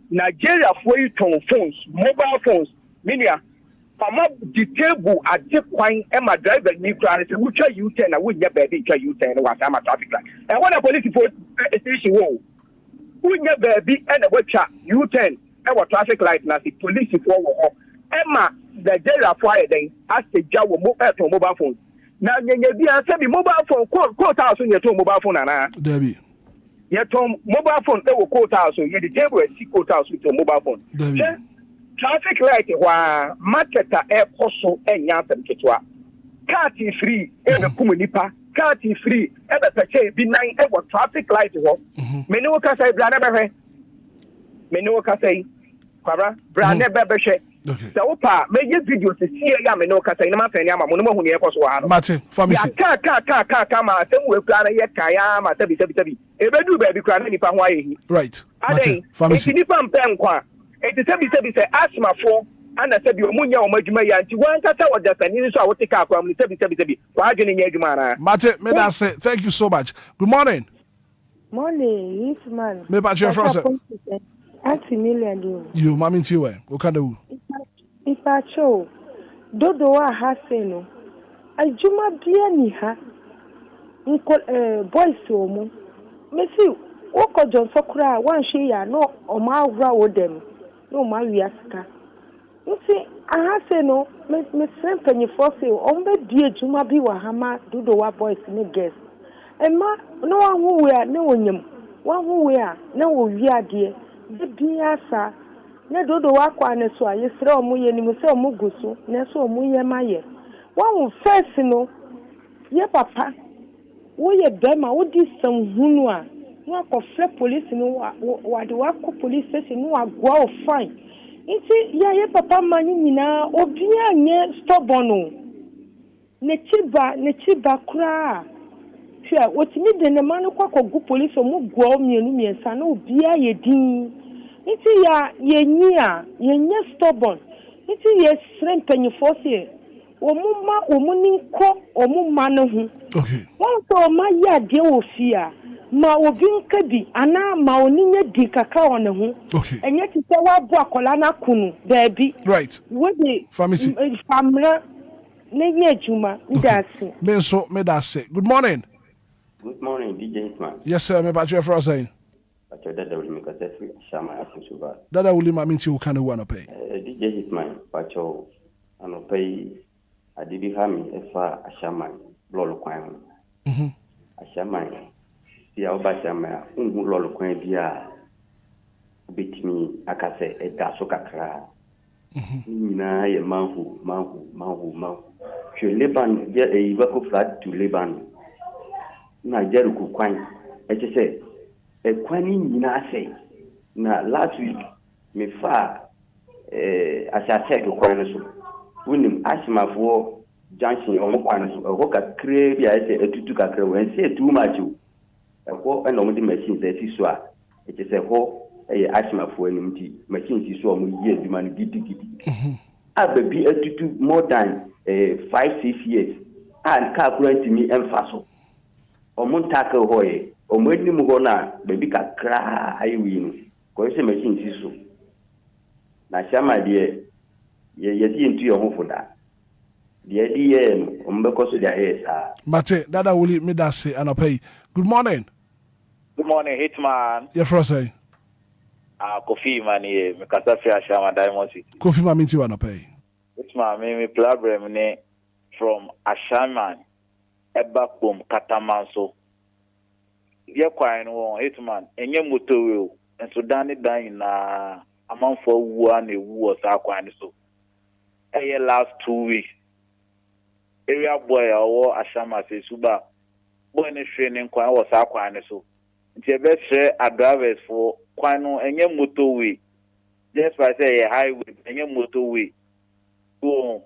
Nigeria for you phones, mobile phones. Media. From up the table at the point, Emma driver new car and say, "Which are you 10? I wouldn't get baby. You 10 was assignment traffic light." And when a police station whoa. Unya baby and a watcher U10 our traffic light na the police for Emma the jail fire then as the jaw mobile phone. Now you be answer the mobile phone quote house on your mobile phone and Debbie. Your mobile phone they will quote house so you the table and see quote house with your mobile phone. Traffic light wa marketer air coso and yantem kitwa. Car free every kumunipa. Car free ever purchase be 9 ever traffic light ho many work say brand never many work say kwabra brand never be so pa me ye video to see ya me no ka say na ma fani ama mo no hu ne e koso ha no mate pharmacy ka ma tem we kra ye kaya ma tabi e be du ba bi kra na nipa ho ayehi right mate pharmacy nipa mpen kwa e te tabi say asthma for and I said, you munya or majuma yanti one kata or just an initial what take up from the tabi. Why didn't you man? Mate, may I say thank you so much. Good morning. Morning, Hitman. Me about your friends. $500,000. You mammy to you. What can do? If I show Dodo Haseno, I juma bianiha. Boys so Messi, Oko John Sokra, one share, no, or my row them, no, my yaska. You see, I say no, me send penny for sale. Ombe dear Juma be wahama do the wa boys in a guest. And ma no one who we are no one who we are no we are dear. The dear sir, ne do the wakwa and so I throw muye ni musa mugusu, ne so muye maye. One who first no, ye papa, we ye bema, what is some hunwa? No ko police no what the wako police station no go fine. Iti ya ye papa mani nyina obia nye stubborn ne chiba kura hwe otimi de ne manu kwakogu police mu gwo mienu miensa na obia ye din iti ya ye nye stubborn iti ye strength force omuni nko omuma no hu okay won so ma ya de ofia ma obi nkabi ana ma oninya di kaka one ho okay enye ti se wa bo akola na kunu baby right we dey pharmacy famra ne nye juma ndasi me so me da say good morning DJ Hitman. Yes sir, me about your friend saying Dada will make a free shama afusuba. Dada will ma minti u kan wanna pay DJ Hitman pacho ano pay adibi hami efa ashama blolo kwan ashama ya obashama ungu lolo kwan bia bitimi akase edaso kakra na ye manhu je leban je e bako flat to leban na jeru ku kwan e je se e kwani nyina se na last week me fa ahyɛ check kwan no so wonim ahyimafoɔ junction ɔmo kwan so ɛhɔ kakra bi a ɛsɛ etutu kakra wɔn ɛsɛ etu much o ɛhɔ ɛna ɔmo de machine sɛ si so a ɛkyɛ sɛ ɛhɔ ɛyɛ ahyimafoɔ anim ti machine si so a ɔmo yɛ adwuma no gidigidi a baabi etutu more than 5-6 years a kaa kura ntumi ɛmfa so ɔmo ntaaka hɔ yɛ ɔmo anim hɔ na baabi kakra ayɛ wi no kɔyɛ sɛ machine si so na hyɛma deɛ yɛdi ntu yɛ ho foda deɛ di yɛ no ɔmbɛkɔ so deɛ ayɛ saa Mate dada wuli me da se anɔpɛ. Good morning. Good morning, Hitman. Your first say. Kofi mani me kasa fi Ashama Diamond City. Kofi ma minti anɔpɛ. Hitman me problem ne from Ashama Ebakbom Katamanso. Ye kwa no Hitman enye motorway o. Enso dan na amanfo wu a na ewu o sa kwa ni so. Eye last 2 weeks. Area boy or Ashama say suba boy ne training kwan was akwan ne so nti e be share a drivers for kwan no enye motorway just by say highway enye motorway so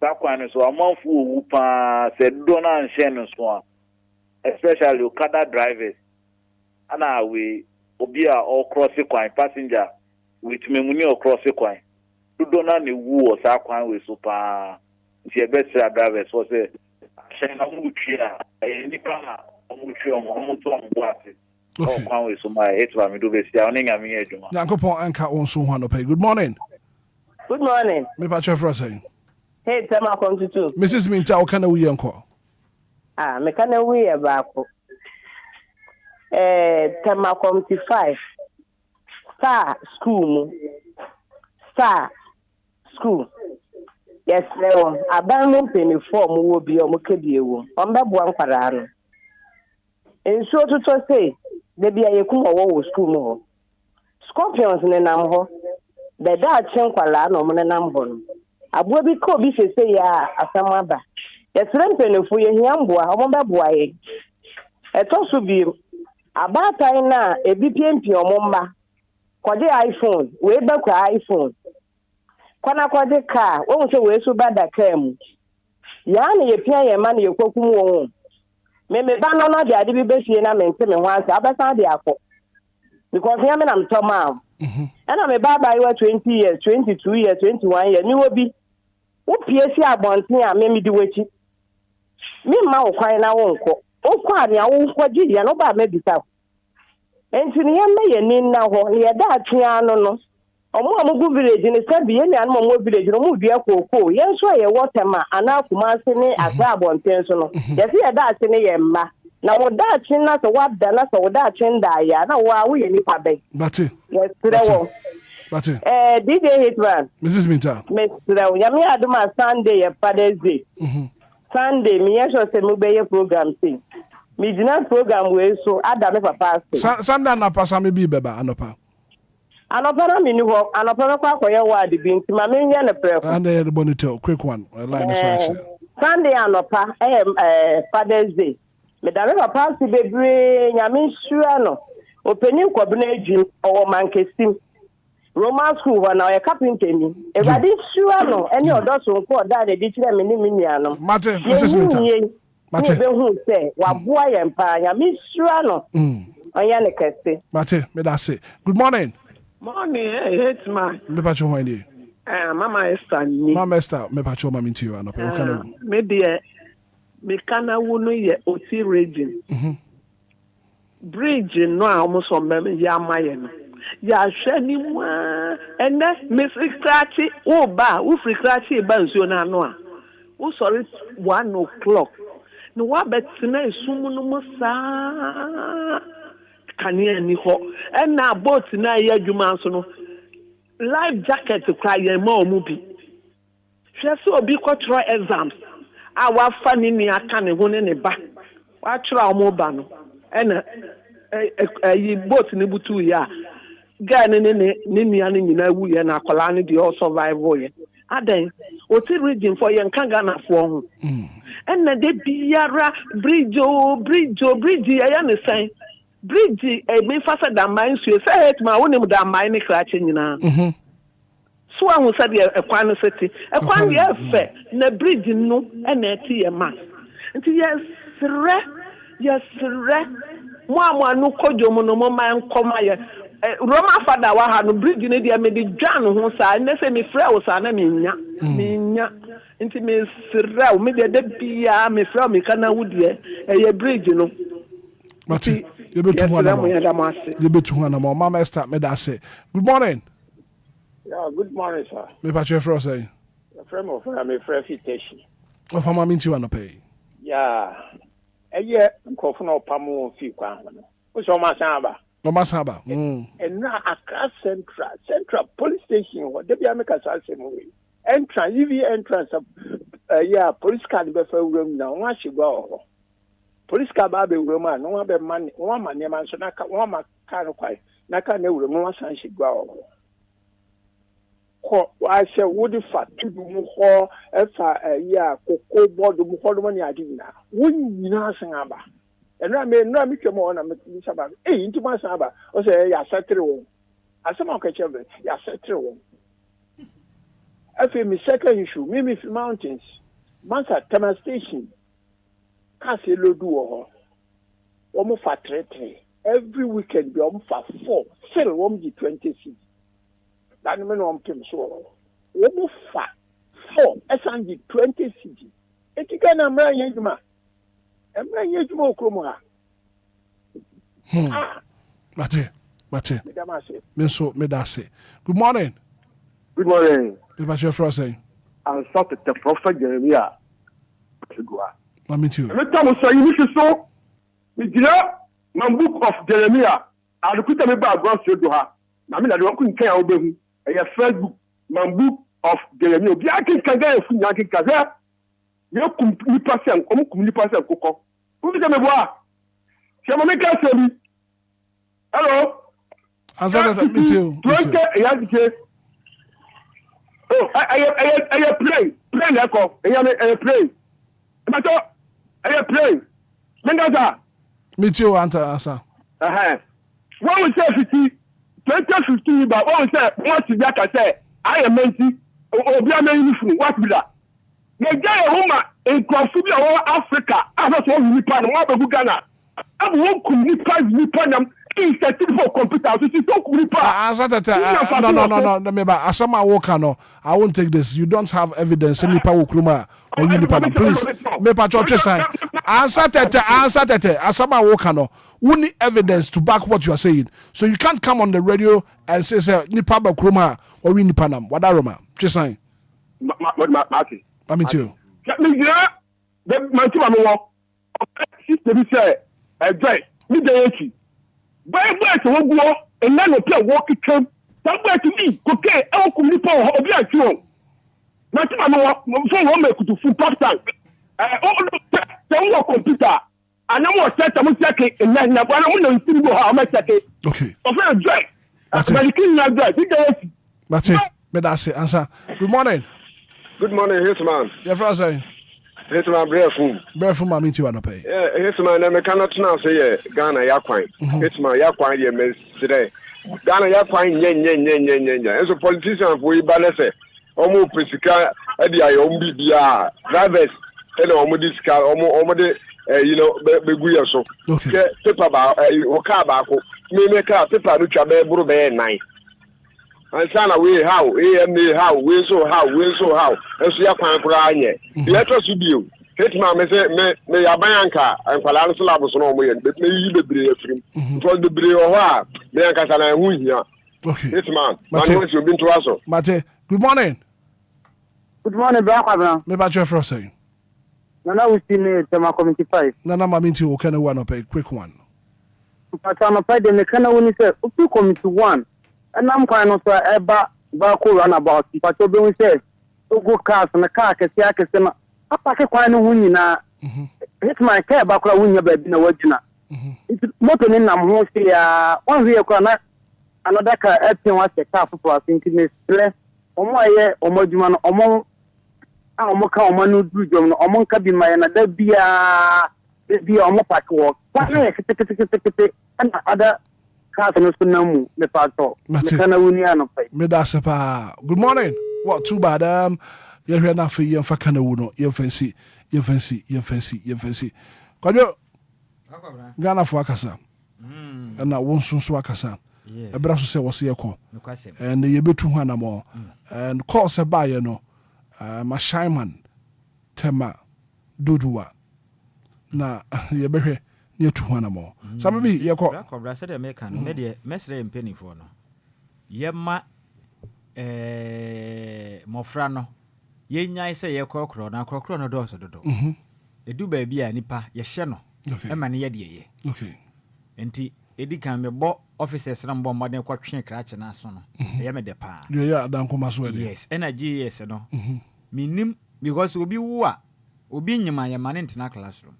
akwan ne so amanfo wu pa say do na nhye no so especially Okada drivers ana we Obia all cross kwan passenger with memuni all cross kwan do na ne wu o sa kwan we so pa the best drivers was a China Mutia, a Nicola, oh, so my head for me do this. Yankopon Anka on so one pay. Good morning. Good morning. Me patch for saying. Hey, Tama come to two. Mrs. Minta, how can we uncle? Me can we about Tama come to 5. Star school. Yes, no. Abandon penny form will be on Mokebio. On that one parano. And so to say, there be a Kuma school. Scorpions in a number. The Dutch Enqualano on a number. I will be called this say, ya, a samaba. Yes, penny for your young boy, I won't boy. It also be about time now, a BPMP or Momba. Kwa iPhone, way back iPhone. Kwana kwa de car, won se we so bada car mu. Ya na ye pia ye ma na ye kwakum won. Me ba no no de ade bi besie na me nte me ho ansa, abesa de akọ. Because ya me na mtoma. Na me ba ba 20 years, 22 years, 21 years, ni wo bi. Wo pie si abonten a me di wachi. Me ma wo kwan na wo nko. Wo kwa ne a wo nko gidi ya no ba me bisa. Enti ne ya me ye ni na ho, ye da atia no no. Omo village ni sabi ye ni anu mo village no mu dua koko yen so ye waterma ana kuma se ni asa abonten so no ye se ye da ase ni ye mma na wo da ase na so wada na so wo da ase nda ya na wo ye ni pa be bati yes trewo bati DJ Hitman Mrs. Minta me trewo ya me aduma Sunday ye Father's Day Sunday me ye so se mu be ye program thing me dina program we so ada me papa Sunday na pasa me bi beba anopa Anopana mini ho anopana kwa koye word bi nti ma menye ne preko and the bonito quick one line is right Sunday anopa Father's Day me da me papa si bebre nyame sua no opening kwabena adwum owo mankesim Roman school ho na o carpenter ni e wadi sua no ene odoso nko oda de di kire me ni minia no mate Mrs. Minta mate be hu se waboa ye mpa nyame sua no onya ne kese mate me da say good morning. Morning, Hitman. Me pacho my name. Mama Esther ni. Mama Esther, me pacho ma minti wa no pe o kana. Me de me kana wonu ye oti region. Bridge no a omo so me ya maye no. Ya hwe ni mu a ene me frikrati wo ba, wo frikrati ba nsuo na no a. Wo sorry 1 o'clock. No wa betina esumu no mo sa. Kanye ni ho na boat na ye adwuma so no life jacket kwa ye ma omu bi hwe so obi kotro exams a wa fa ni ni aka ne ho ne ba wa tro omu ba no na yi boat ni butu ya ga ne ni ya ni nyina wu ye na akola ne de survival ye adan o ti region for ye nka Ghana for ho na de biara bridge ya ne san bridge me fasa da mine so say Hitman wonim da mine ne krache nyina so ahu said e kwan no seti e kwan ye fe na bridge no e na eti ye ma nti yes mo anu kojo mo no mo man koma ye Roma fada wa ha no bridge no dia me di dwan ho sa na se me frɛ wo sa na me nya nti me srɛ me de bia me frɛ me kana wudie e ye bridge no Mati you betu ho na mo mama Esther me da say good morning. Yeah, good morning, sir. Me pa che fro say. Friend of me friend Fiteshi. Of mama minti wa no pay. Yeah. Eye nkofo no pamo fi kwa ho no. O so ma san ba. Mama san ba. And now Accra Central Police Station what dey be America say mo we. Entrance EV entrance yeah, police car be fa wuram na won ahigwa ho. Police car ba be wuram a no wa be man won ma ne man so na ka won ma car no kwai. Na ka na wuram won san ahigwa ho. I said, would if I do more if I cocoa board the more money I did now. Wouldn't you know, Sangaba? And I may not make more on a Mr. Into my Saba, or say, ya settle. As some catch of it, ya settle. I feel my second issue, maybe mountains, Mansa Tama Station, Castle Duo, almost for 3 every weekend, be almost for 4, sell 20 cities. That means I'm so. Almost 4 SNG 20 city. It can am right yejuma. Am right yejuma okromo ha. Mate. Me da say. Good morning. Good morning. Me ba chef say. I'm sorry the prophet Jeremiah. Me too. Me tell you say you so. Me gina my book of Jeremiah. I look at me ba go so do ha. Na me na de kun kan obehu. A Facebook, my book of Jeremiah. Be I can get a full Yankee Kaza. You completely person, Coco. Who is the boy? Shall make us say, hello? Answer that, me too. 20 years. Oh, I play, echo. I play. But I play. Mengaza. Me too, answer. What was that? 2015, but what said, what is that? I said, I am Menty, Obia Mayfield, what will that? The guy woman in Confucia or Africa, I was one Nipan, one of Ghana. I won't communicate with Nipanam. He's a for computer. So she's so no. Me ba asama woka no. I won't take this. You don't have evidence. Any power kruma or Nipanam. Please, me pa church sign. Answer tete. Asama woka no. We need evidence to back what you are saying. So you can't come on the radio and say Nipa ba kruma or Nipanam. Wadaroma. Just sign. Me too. The man to say, address me the By to go and then appear walking camp. Somewhere to me, okay, I'll come to Obia Chuo. Not to full part time. All computer. And I'm more set I'm checking and then I want to go how much okay. Of a dress. That's it. Me da say answer. Good morning. Good morning, Hitman. Your friend say. Hitman Brefum ma minti wa no pay. Hitman na me cannot now say Ghana yakwan. Hitman yakwan ye me sire. Ghana yakwan nye. And so politicians for ibanese. Omo presika e dia yo mbibia. Drivers e na omo discal omo de begu ye so. Okay. Paper ba o car ba ko. Me car paper no twa be buru be 9. And sana we how how we so how and so yakwan kura anye let us do Hitman me say me yabanka and kwala no slab so no mo ye me yi bebre afrim because bebre o ho a me yanka sana hu hia okay Hitman man we so bi nto aso Mate good morning bra me ba chef say Nana we see me tema community 5 Nana ma minti o kana one up a quick one Patana pa de me kana woni say o community 1 and I'm kind of ba ko run about but to be we say to go cars na car ke sia ke sema apa ke kwan no hunyi na Hitman ka ba kura hunya ba bi na wajuna moto ni nam ho se ya on wie kwa na another car atin wa se car for thinking stress omo aye omo djuma no omo a omo ka omo no du jom no omo ka bi mai na da bia omo pack work kwa na kete and other cars no so namu me pato me kana wuni anopai me da sepa good morning what too bad you hear na fe yemfa kana wu no yemfansi kwadwo Ghana fo akasa na wonsunso akasa ebra so se wo se yekọ and ye betu hu anamo and call se ba ye no ma Hitman tema doduwa na ye behwe ne tu hu anamo some be yekọ akobra se de meka no me de mesre mpenifo no ye ma mofra no ye nyai se ye kokro na kokro no do so dodo edu ba bia nipa ye hye no e ma ne ye de ye enti edi kan me bo officers na mbo modern kwatwe krache na so no ye me de pa ye adan koma so ede yes energy yes no minim because obi wu a obi nyima ye mane ntina classroom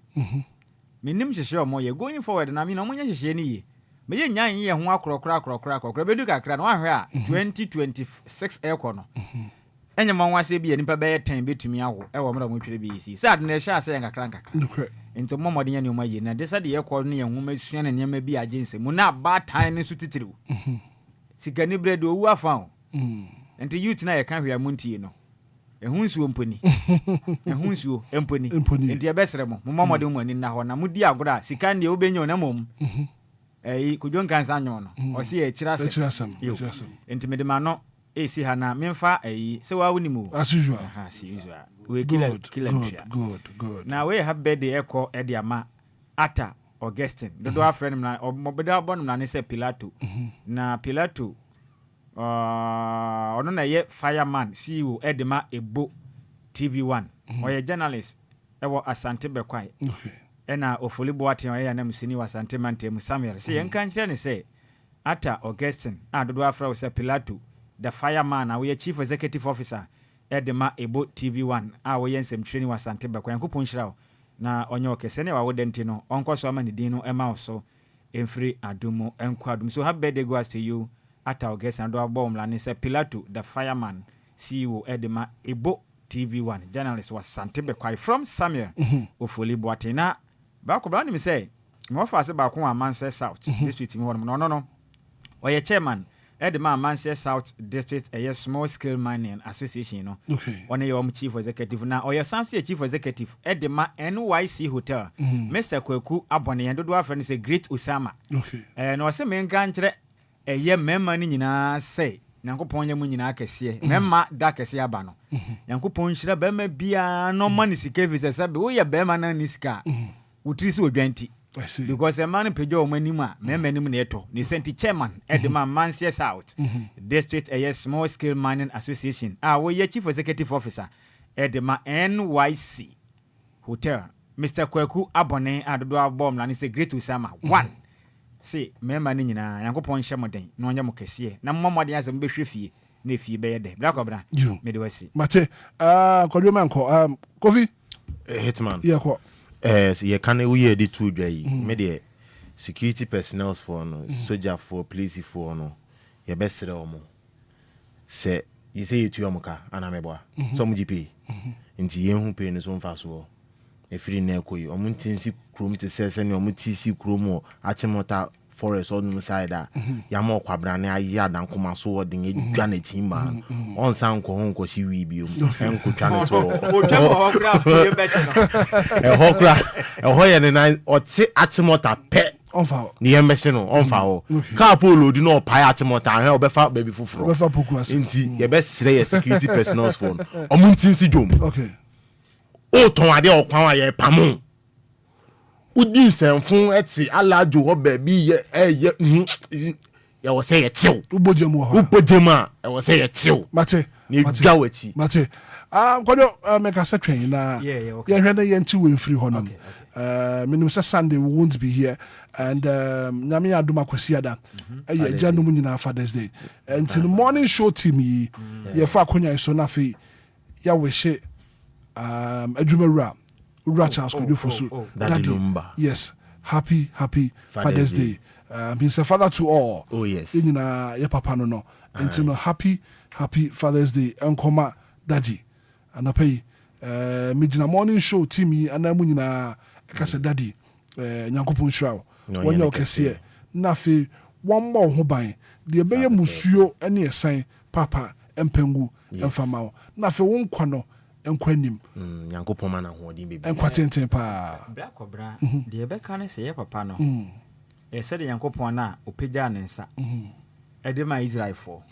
minim hyehyɛ omo ye going forward na mi no monye hyehyɛ ni ye me ye nyan ye ho akrokra bedu kakra na wa hwe a 2026 ekɔ no enye mo nwase bi nipa be 10 betumi awo e wo mra mo twere bi si sad na hye ase nkakra ento mo modenya ne o maye na de sade ye kɔ no ye nwoma sua na ne ma bi agense mu na ba tan ne so titiriw sikani bread owu afa o ento youth na ye kan hwe amuntie no ehunsuo mponi ehunsuo emponi enti ebesere mo momode mo ani na ho na mudi agora sikani de obenya na mom kudwon kansa anyo no o se ye kirasem enti medema no esi hana memfa se wa wonimu as usual as usual we good now we have birthday eko ediama ata Augustine dodo afrenu na obeda bonum na ne se Pilato na Pilato ono na ye fireman CEO edema ebo TV1 oye journalist ewo Asante Bekwai ena ofolibo ate oye na musini wa Asante Mantem Samuel se yenka nkyere ne se ata Augustine dodo afra se Pilato the fireman we chief executive officer edema ebo TV1 we nsem training wa Asante Bekwai yankopon hyira na onye okese ne wa wodenti no onkoso ama ne din no ema so emfiri adumo enkwadum so happy birthday goes to you ata August and do abom la ne se Pilato the fireman CEO edema ebo TV1 journalist was Asante Bekwai from Samuel ofoli boatena ba ko bra ni me say mo fa se ba ko Amanse South district mi won no oye chairman edema Amanse South district a small scale mining association no one your chief executive na oye sanso chief executive edema NYC hotel Mr. Kwaku abone dodo afre ne se Great Osama no se menka nkyere eye memma ni nyina sei Nyankopon nya mu nyina akese memma da kese aba no Nyankopon hyira bema bia no mani sika visa sabe wo ye bema na ni sika wutiri se odwanti because a man pejo o manima memma nim na eto ni senti chairman edema Amanse South district a small scale mining association wo ye chief executive officer edema NYC hotel Mr. Kwaku abone adodo abom la ni se Great Osama 1 say memma ni nyina Yankopon hye moden na onye mokese na mmomode asem behwe fie na fie be yede bra kobra me de wasi mate kodwo manko Kofi Hitman yeah ko ye kan we ye di two dwa yi me de security personnel for no soldier for police for no ye besere omo se ye say etu omuka ana meboa so mu GP nti ye hu pe no so mfa so efiri na ekoyi omuntinsi krom te sese ne omutisi krom achimota forest on side yama kwabra ne ayi adankoma so wodin edwa na timba on san ko hon ko si wi biom enko twa ne to o twam ho kra ye beche no e ho kra e ho ye ne na oti achimota pe onfa ni yembeche no onfa ho ka polo di no pai achimota he obefa baby fufuro obefa poku ase nti ye be sire ye security personnel phone omuntinsi dom okay o ton ade okwan wa ye pamon udi senfun eti alajo ho baby ye ye wo say ye tiw ubojemu ho ubojema ye wo say ye tiw mate ni gwawachi mate kodo make us train na yeah hwede ye nti we free ho no minimum Sunday we won't be here and nyame aduma kwasi ada ye janum nyina Father's Day and in the morning show team ye fa akonya so na fe ya we she adwumawura Charles could for so Daddy Lumba. Yes, happy Father's Day. He's a father to all. Oh yes. In your papa no. And you know happy Father's Day. Unkoma Daddy. And I pay midnight morning show Timmy and I'm winning Daddy. Nyankopon shraw. When you can see na fe one more ho ban de beye musuo ene esan papa empengu emfama wo na fe wo nkwa no enkwanim Yankopon ma na hoodin bebi enkwatenten pa bra kobra de be kan se ye papa no e se de Yankopon na opegya ne nsa e de ma Israel for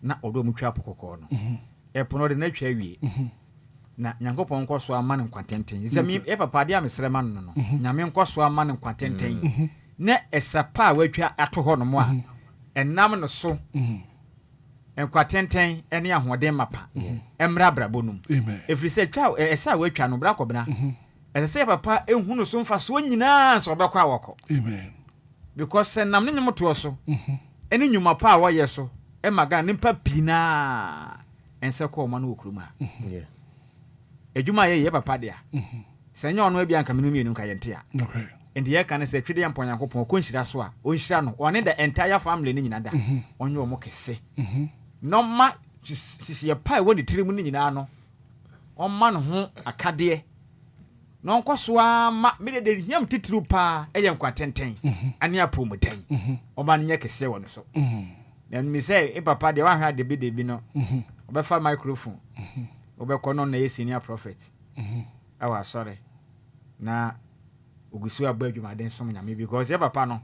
na odo mu twa pokoko no e pono de na twa wie na Yankopon nkoso ama ne nkwatenten se mi e papa de amesere ma no no nyame nkoso ama ne nkwatenten na esapa watwa ato ho no mo a enam no so enkwatenten ene ahoden mapa emra brabonum efri se twa esa watwa no bra kobna ese papa ehunu so mfa so nyina so obekwa awoko amen because enam ne nyomoto so ene nyuma pa a woye so e maga ne pa pina ense ko ma no okruma ejuma ye papa dia senya ono abia nka menu mienu nka yente a okay and ye kan say twede yampon Yankopon ko nhyira so a onhyira no one the entire family ni nyina da onye o mo kese no ma sisi ye pai woni tirimu ni nyina no on ma no ho akade no nkoso a ma me de hiam titiru pa eye nkwatenten ane apomudan o ma nye kese wo no so na mi say e papa de wa hwa de bi no obefa microphone obekọ no na senior prophet awa sorry na ogusu aba adwumaden som nyame because ye papa no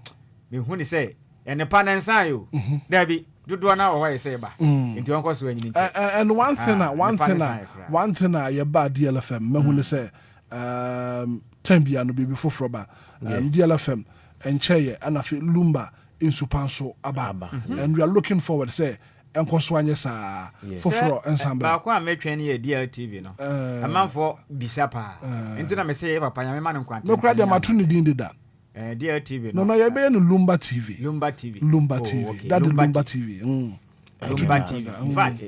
me hu ni say ene pa na nsan yo dabi dodo na wo say ba nti onko so anyini and one thing ye ba DLFM me hu ni say tambia no bibi foforo ba DLFM encheye anafi Lumba insupanso aba and we are looking forward say enkoso anye sa foforo ensemble ba kwa metwe ne ye DLTV no amanfo bisapa enti na me say papa nya me ma ne kwante no kra de matuni din de da DLTV no ye be no Lumba TV Lumba TV okay. That Lumba TV Lumba TV in fact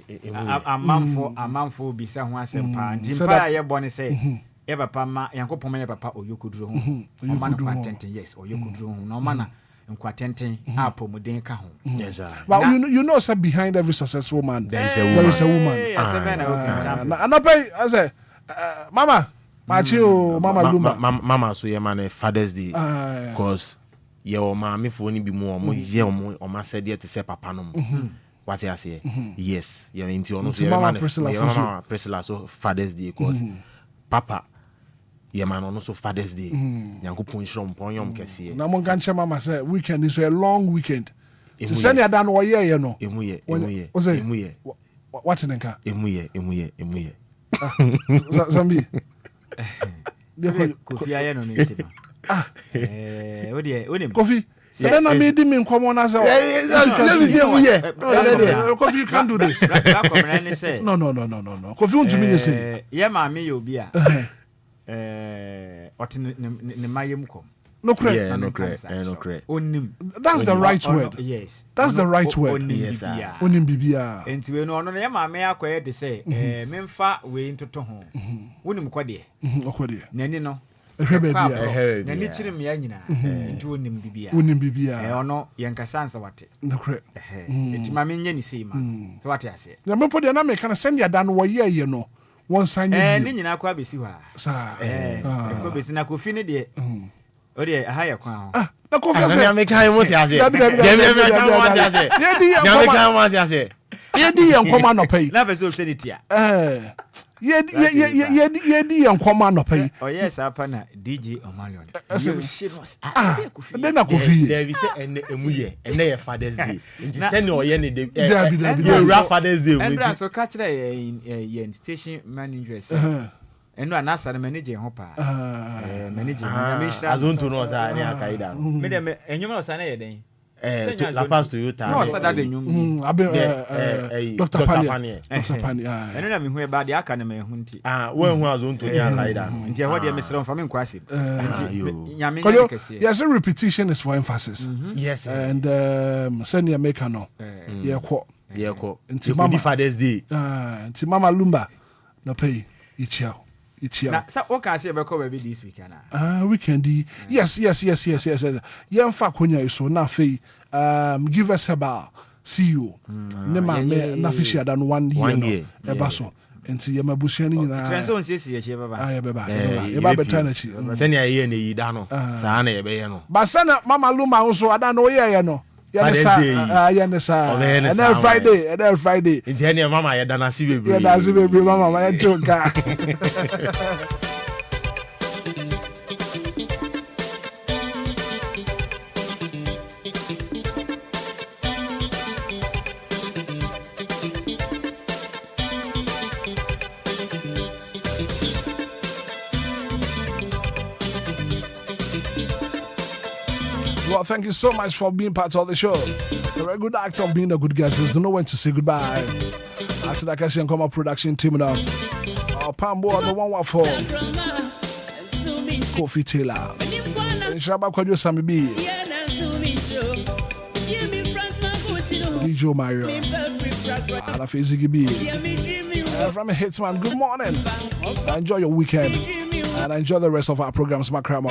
amanfo bisa ho asempa enti pa ye bone say e papa ma Yankopon ma ye papa oyokuduro ho o ma ne kwante yes oyokuduro ho no ma na nkwatenten apomuden ka ho yes but you know sir behind every successful man there is a woman and I say mama Machio mama Lumba mama so ye man Father's Day because ye o ma me fo ni bi mu o ye o ma said ye to say papa no what you say yes ye nti ono so ye man Priscilla so Father's Day because papa ye man ono so Father's Day Yankopon shrom pon yom kese na mon kan chema mama say weekend is a long weekend to send ya dan wo ye no emuye what in nka emuye zambi Kofi aye no nti no odi Kofi say na me di me nkomo na say let me see emuye Kofi you can't do this no Kofi won't me say ye ma me yo bi a oti ne mayem kom no credit onim that's the right word yes that's the right word onim bibia enti we no ye ma me akoye de say memfa we ntoto ho onim kwade nani no ehwe bibia nani chiri me anyina enti onim bibia ono yenkasa ansa wate no credit enti ma me nya ni sei ma so wate ase na me pode na me kana send ya dan wo ye no won sanye ni nyina kwa besi wa sa ko besi na Kofi ne de o de ha ya kwa na Kofi say na me kan mo ti ase ye di yankoma no pay na be so hwe tia ye di yankoma no pay oh yes apa na DJ Omalion then na Kofi there we say emuye ye Father's Day nti send o ye ne de ye Father's Day and so catch ye station manager enu anasa na manager ho pa manager na me sha azonto no sa ni akaida me de enyum no sa na ye den la pass to Toyota no sa da de enyum Dr. Pani enu na me hu e ba de aka na me hu nti wo hu azonto ni akaida nti ho de me sere mfa me nkwase nyame kese yes repetition is for emphasis yes and send your maker no ye ko nti mama Father's Day nti mama Lumba no pay ichia na sa o ka say be ko be this weekend weekend yes yemfa konya so na fei give us about see you ne ma me na fish ada no 1 year e ba so enti yemabusia ni nyina transo nsisi ye che baba ye baba betana chi sene ye ne yi da no sa na ye be ye no ba sana mama Lumba so ada no ye no And then Friday. It's any mama, you're done. See, yeah, that's it, baby, mama. My joke. Well, thank you so much for being part of the show. A very good act of being a good guest is to know when to say goodbye. I said I can see and come up production team now. Our Pambo on the 114. Kofi Taylor. Shabba Kwadio Sami B. DJ Mario. And a Fizzy B. From Hitman, good morning. Enjoy your weekend and enjoy the rest of our programs, Macrama.